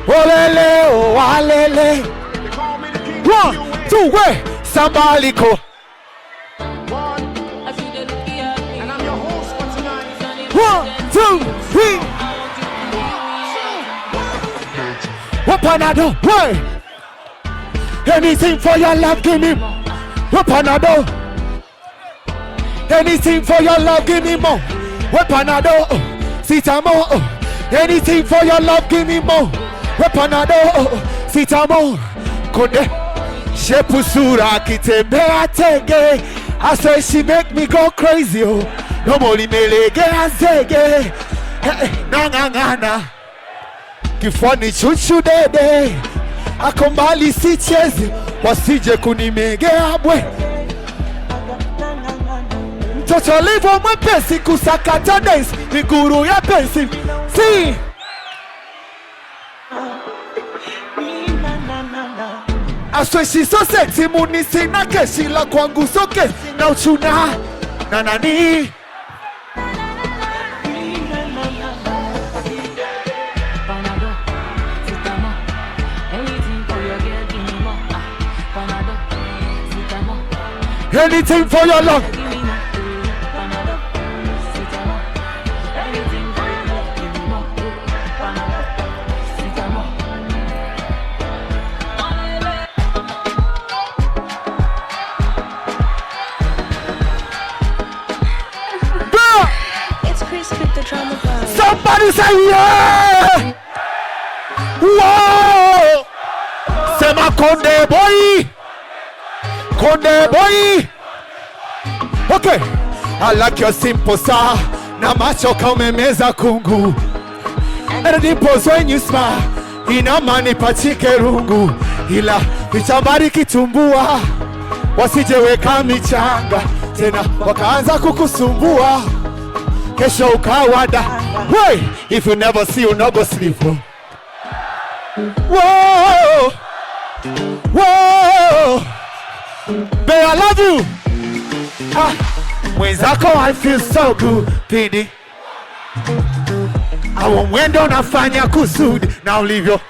Olele, olale. 1, 2, wait. Somebody go. And I'm your host for tonight. 1, 2, 3. Panado, wait. Anything for your love, give me. Panado. Anything for your love, give me more. Panado, Sitamo. Anything for your love, give me more. Panado, Sitamo. Konde, Shepusura kitembea tege. I say she make me go crazy. Oh, no more melege azege. Nangangana. Kifani chuchu dede. Akombali si chezi. Wasije kunimegea bwe. Mtoto livo mwepesi kusakata dance. Miguru ya pensi. Si. I swear she's so sexy. Muni sina keshi la kwangu so kesi. Na uchuna. Na nani. Anything for your love. It's Chris with the drama guy. Somebody say yeah! Whoa! Sema konde boy! Konde boy! Okay, I like your simple star. Na macho kaumemeza kungu. And the dimples when you smile. Ina mani pachike rungu. Ila vichabari kitumbua. Wasije weka michanga. Tena wakaanza kukusumbua. Kesho ukawada. Wait, if you never see you no go sleep. Whoa! Whoa! Babe, I love you. Mwenzako I feel so good, pidi. Awo mwendo nafanya kusudi na ulivyo.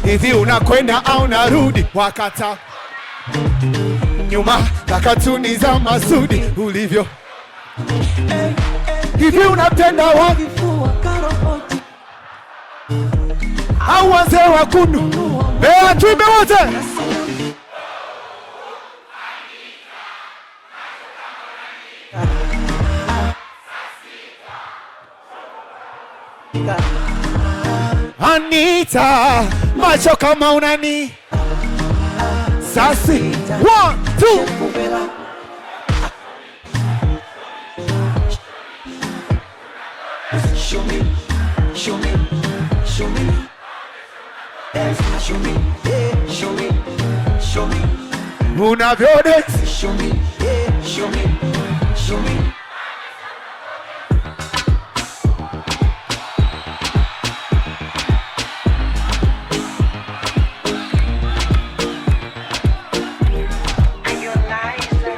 Hivi unakwenda au narudi wakata. Nyuma takatuni za Masudi ulivyo. Hivi unapenda wapi? Au wazee wa kundu. Bea tuimbe wote. Anita, macho kama unani. Sasi, 1, 2. Show me, show me, show me. Dance, show me, yeah, show me, show me. Unavyode. Show me, yeah, show me, show me.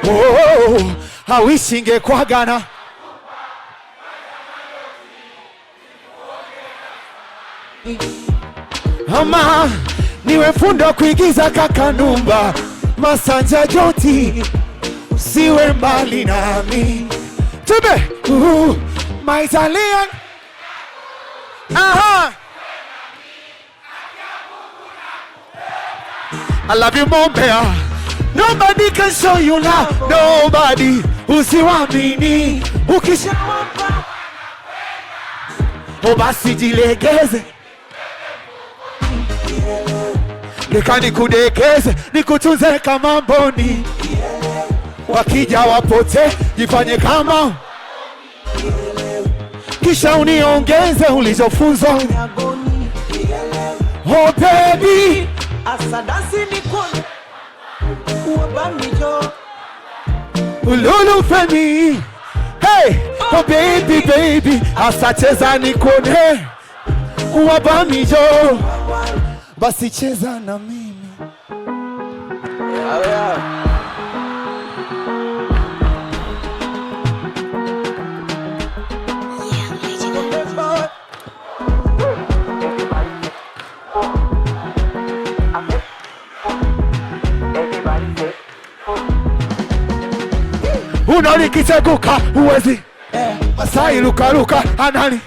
Oh, I wish ingekuwa Ghana. Ama niwe fundo kuigiza Kakanumba, Masanja Joti, siwe mbali nami. Tube, my Italian. Aha. I love you Mombea. Nobody can show you love. Nobody. Usiwamini. Ukishamwapa basi jilegeze. Nika nikudekeze, nikutunze kama mboni. Wakija wapote, jifanye kama kisha uniongeze ulizofunzwa. Oh baby, asadasi nikone uwabamijo ululu femi. Hey, oh baby baby, asacheza nikone uwabamijo. Basi cheza na mimi. Unalikiteguka uwezi Masai luka luka anani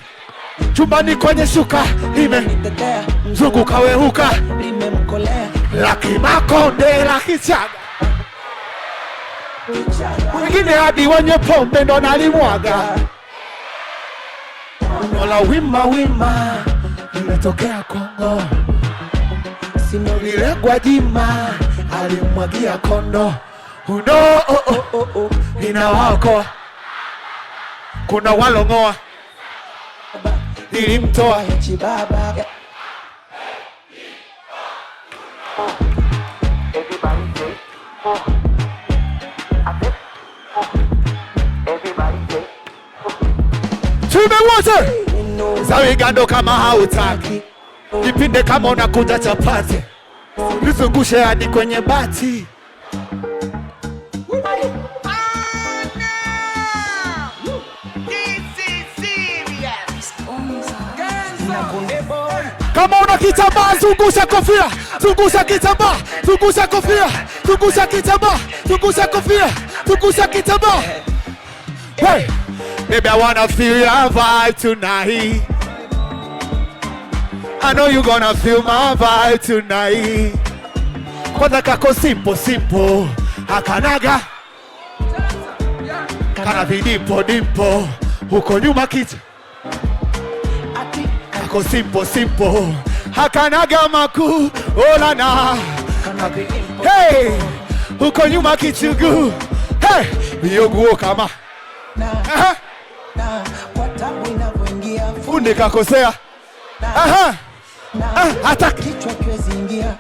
chumbani kwenye shuka ime mzunguka wehuka laki makonde laki chaga wengine hadi wenye pombe ndo nalimwaga. Nola wima wima nimetokea Kongo, sinolile Gwajima alimwagia kondo. Uno nina wako kuna walongoa nilimtoa chibaba. Tume wote zawigando kama hautaki, jipinde kama unakunja chapati, nizungushe hadi kwenye bati. Kama una kitambaa zungusha kofia, zungusha kitambaa, zungusha kofia, zungusha kitambaa, zungusha kofia, zungusha kitambaa. Hey, baby I wanna feel your vibe tonight. I know you gonna feel my vibe tonight. Kwanza kako simple simple, hakanaga kana vidipo dimpo, huko nyuma kitu kako simple simple, hakanaga maku olana. Hey, huko nyuma kichugu. Hey, yoguo kama fundi kakosea. Aha, hata kichwa kiwezi ingia.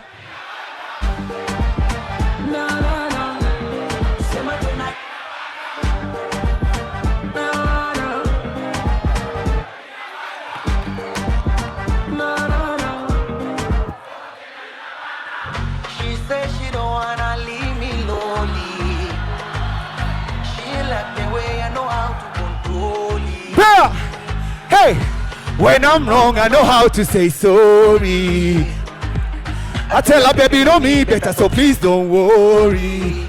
Hey, when I'm wrong, I know how to say sorry. I tell her, baby, know me better, so please don't worry.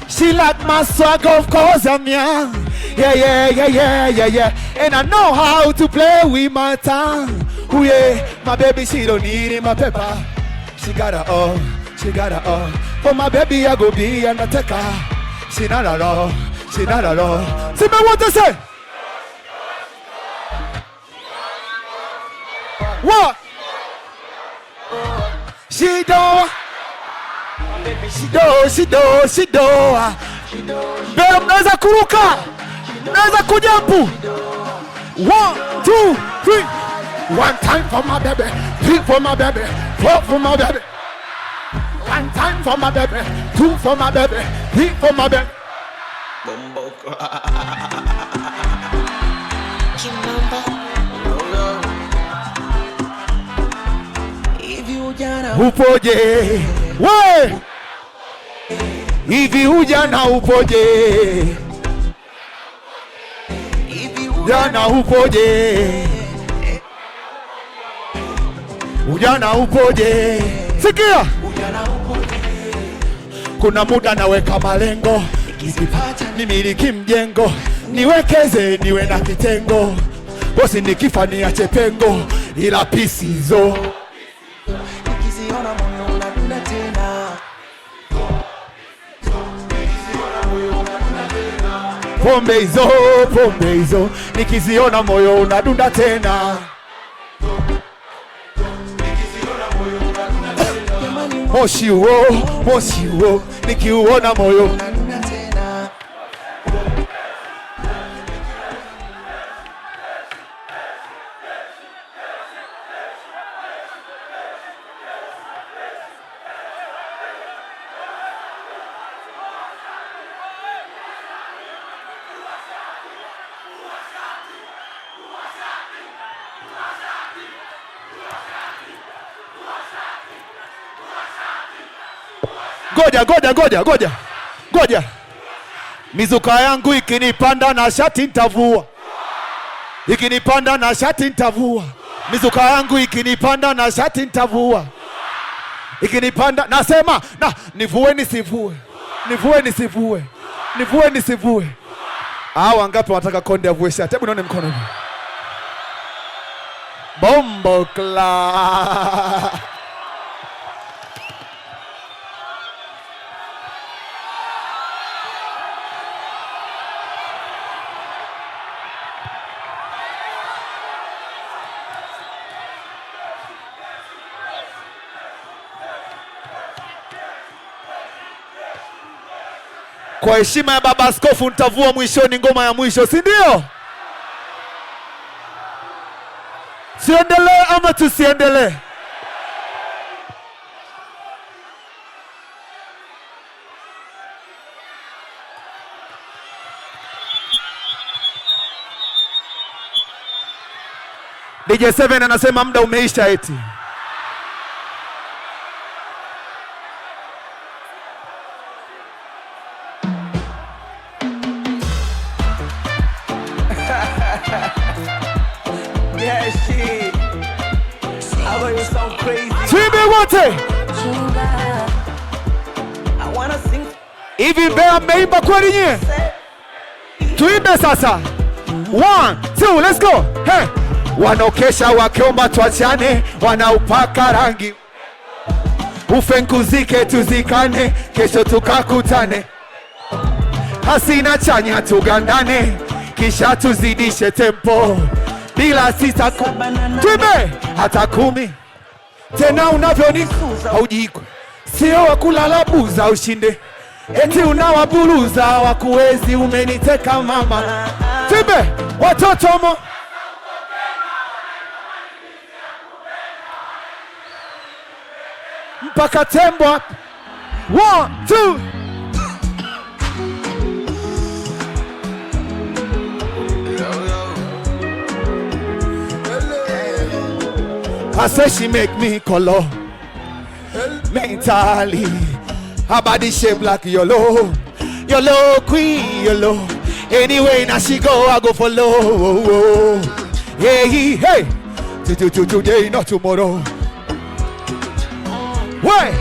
She like my swag, of course I'm young. Yeah. And I know how to play with my tongue. Ooh yeah, my baby, she don't need it, my pepper. She got her all, she got her all. For my baby, I go be an attacker. She not at all, she not at all. See me what to say? What? She do. Bero mnaweza kuruka, mnaweza kujampu. 1, 2, 3. One time for my baby, 3 for my baby, 4 for my baby. One time for my baby, 2 for my baby, 3 for my baby. Upoje we, hivi ujana upoje, jana upoje, ujana upoje? Sikia, kuna muda naweka malengo, nikipata nimiliki mjengo, niwekeze niwe na kitengo, bosi nikifa niache pengo, ila pisi hizo Nikiziona moyo unadunda tena. pombe hizo nikiziona moyo unadunda tena. Moshi huo nikiuona moyo unadunda tena. Ngoja. Mizuka yangu ikinipanda na shati nitavua. Mizuka yangu ikinipanda na shati nitavua. Ikinipanda nasema na nivue nisivue. Wangapi wanataka konde avue shati? Hebu nione mkono. Bombo kla. Kwa heshima ya baba askofu nitavua mwishoni ngoma ya mwisho, si ndio? Siendelee ama tusiendelee? DJ7 anasema muda umeisha eti. Yeah, shit. I know you sound crazy. Tuimbe wote. I wanna sing. Hivi Mbeya mmeimba kweli nyie? Tuimbe sasa. 1, 2, let's go. Hey. Wanaokesha wakiomba tuachane, wanaupaka rangi. Ufenkuzike tuzikane, kesho tukakutane. Hasina chanya tugandane, kisha tuzidishe tempo. Bila sita tuimbe hata 10. Tena unavyonikuza haujikwe, sio wakulala buza ushinde. Eti unawaburuza wakuwezi, umeniteka mama. Tuimbe watoto mo. Mpaka tembo. 1, 2. I say she make me color mentally. Her body shape like YOLO queen, YOLO. Anyway, now she go, I go follow. Hey. Today, not tomorrow. Wait.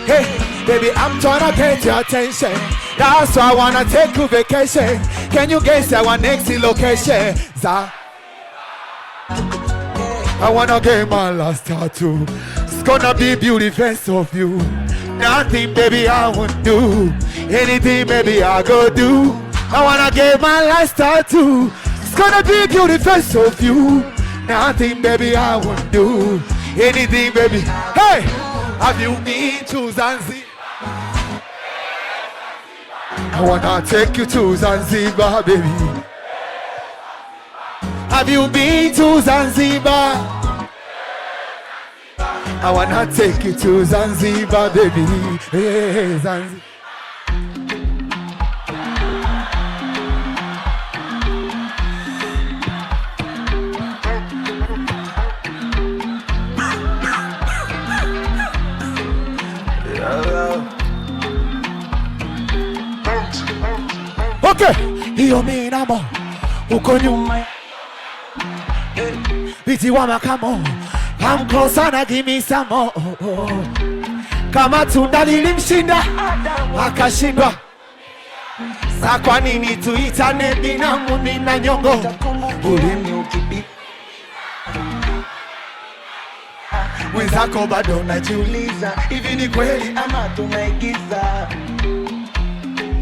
Hey, baby, I'm tryna get your attention. That's why I wanna take you vacation. Can you guess our next location? I wanna get my last tattoo. It's gonna be beautiful of you. Nothing, baby, I won't do. Anything, baby, I go do. I wanna get my last tattoo. It's gonna be beautiful of you. Nothing, baby, I won't do. Anything, baby. Hey, have you been to Zanzibar? I wanna take you to Zanzibar, baby. Have you been to Zanzibar? I wanna take you to Zanzibar, baby. Hey, Zanzibar. Okay, hiyo mimi namo uko nyuma. Biti wa makamo I'm close and give me some more. Kama tunda lilimshinda akashindwa, sa kwa nini tuitane binamu na nyongo? Ulimi ukibi wenzako bado najiuliza, hivi ni kweli ama tunaigiza?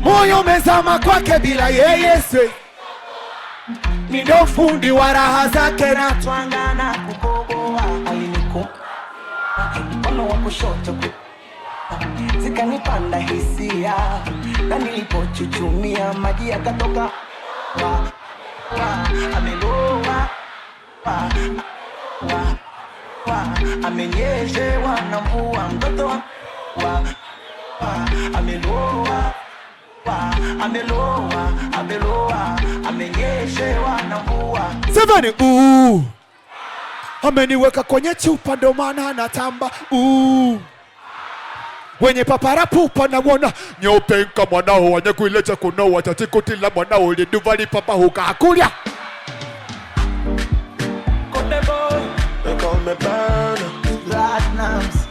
Moyo umezama kwake bila yeye, ndo fundi wa raha zake na twanga na kukoboa. Aliniku mkono wa kushoto zikanipanda hisia, na nilipochuchumia maji yakatoka. Ameloa amenyeshewa na mvua mtoto ameloa amenyeshewa na mvua. Seveni ameniweka kwenye chupa ndo maana natamba. Wenye papara pupa na mwana nyope nka mwanao wanye kuilecha kuno wachatikutila mwanao liduvali papa huka akulia. Konde boy, they call me Burner, Platinums.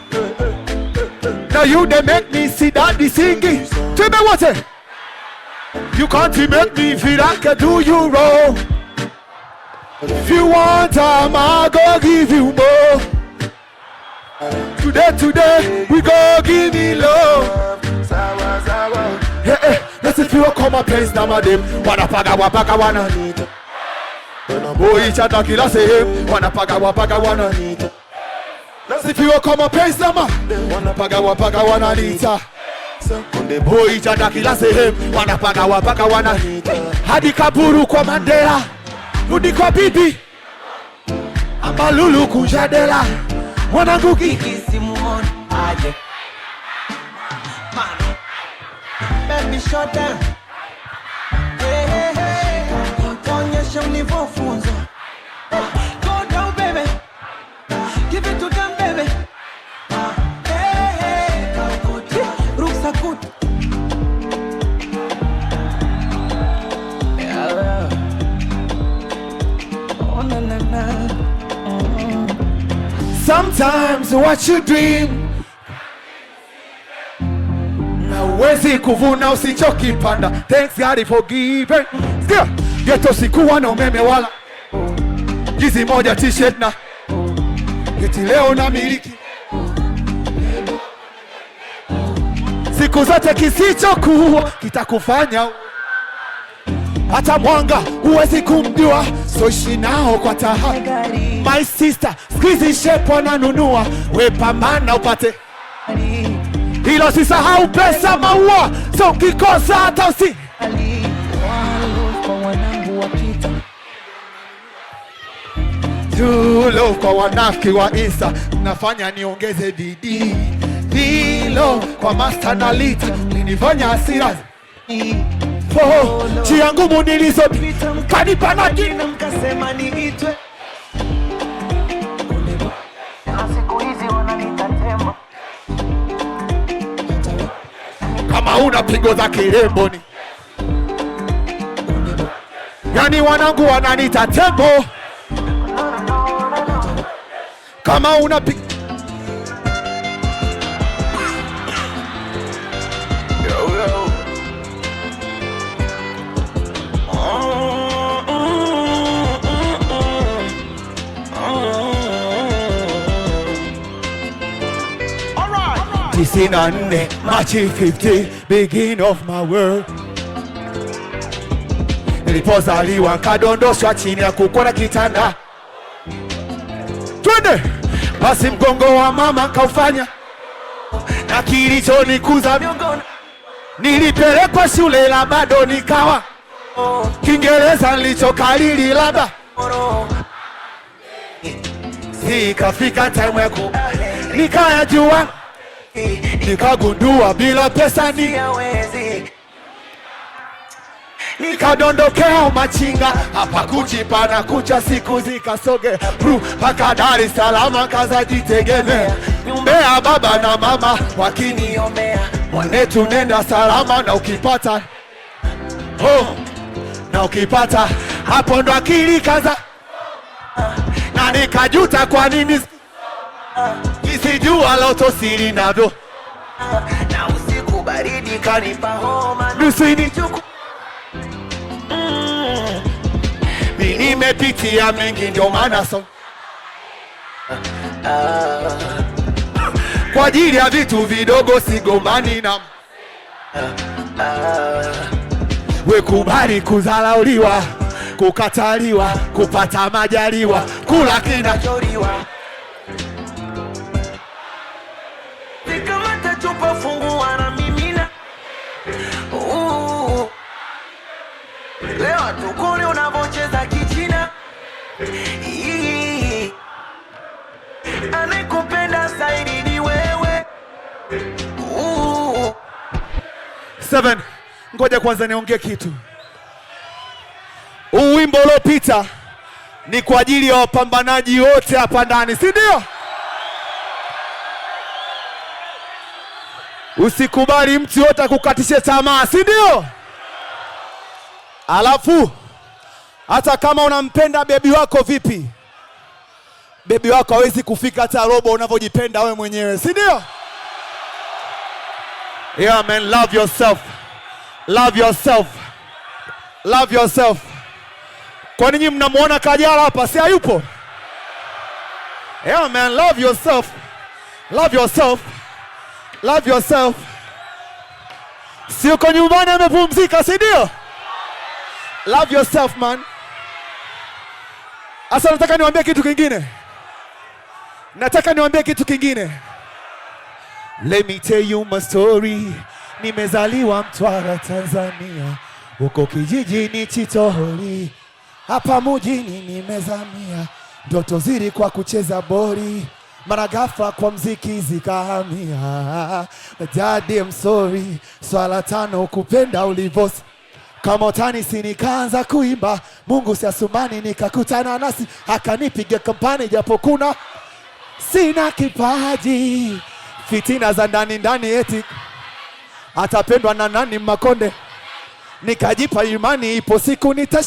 Now you they make me see that the singing. Tell me what it? You can't make me feel like I do you wrong. If you want time, I go give you more. Today, we go give me love. Hey, hey, let's if you come up place now, madam. Wanapaga wapaka wananita. Boy, each other kila same. Wanapaga wapaka wananita. Let's if you come up place now, wanapaga wapaka wananita. Boy, each other kila same. Wanapaga wapaka wananita. Hadi kaburu kwa Mandela, rudi kwa bibi Amalulu kujadela. Mwanangu kikisi muone aje man, baby shut down. Hey, hey, hey. Tonyesha ulivyofunzwa. Go down baby, give it to them baby. Hey, hey. Ruksa kutu. Oh na na na. Sometimes what you dream na uwezi kuvuna usichoki panda. Thanks God for giving. Sikia, geto sikuwa na umeme wala jizi moja t-shirt na geti leo na miliki. Siku zote kisichokuwa kitakufanya hata mwanga uwezi kumjua, so ishi nao kwa tahadhari. My sister, squeeze shape wananunua, we pambana upate. Hilo sisahau pesa maua, so kikosa hata usi. True love kwa wanafiki wa Insta, nafanya niongeze bidii. Hilo kwa master na lita, nifanya hasira. Chia ngumu nilizopita mkanipa na jina mkasema niitwe. Siku hizi wananiita tembo. Kama una pigo za kirembo ni yani wanangu wananiita tembo. Kama una pigo Tisina nne, March 50, begin of my world. Nilipozaliwa kadondoshwa chini ya kukona kitanda. Twende! Basi mgongo wa mama kaufanya, na kilichonikuza miongoni. Nilipelekwa shule la bado nikawa Kiingereza nilichokalili labda. Sikafika time yako nikayajua, nikagundua bila pesa ni hawezi. Nikadondokea machinga hapa kuchipa na kucha, siku zikasoge mpaka Dar es Salaam kaza jitegemea. Nyumbea baba na mama wakiniombea, mwanetu nenda salama na ukipata na ukipata hapo ndo akili kaza. Na nikajuta kwa nini Nisijua loto siri navyo. Na usiku baridi kanipa homa. Nusini chuku. Mimi nimepitia mengi ndio maana so. Kwa ajili ya vitu vidogo sigombani na we kubali kudharauliwa, kukataliwa, kupata majaliwa, kula kinacholiwa. Nikamata chupa fungua na mimina. Leo tukone unavocheza kichina. Anekupenda zaidi ni wewe. 7. Ngoja kwanza niongee kitu. Wimbo uliopita ni kwa ajili ya wapambanaji wote hapa ndani, si ndio? Usikubali mtu yote akukatishe tamaa, si ndio? Alafu hata kama unampenda bebi wako vipi, bebi wako hawezi kufika hata robo unavyojipenda wewe mwenyewe, si ndio? Yeah man, love yourself. Love yourself. Love yourself. Kwa nini mnamuona Kajala hapa? Si hayupo? Yeah man, love yourself. Love yourself. Love yourself. Si uko nyumbani amepumzika, si ndio? Love yourself man. Asa nataka niwaambie kitu kingine. Let me tell you my story. Nimezaliwa Mtwara, Tanzania. Huko kijijini Chitoholi. Hapa mjini nimezamia. Ndoto zili kwa kucheza boli. Mara ghafla kwa mziki zikahamia. Daddy I'm sorry. Swala 5 kupenda ulivosi. Kama utanisi nikaanza kuimba. Mungu si asumani nikakutana nasi. Akanipiga kampani japo kuna sina kipaji. Fitina za ndani eti atapendwa na nani Makonde. Nikajipa imani ipo siku nitashi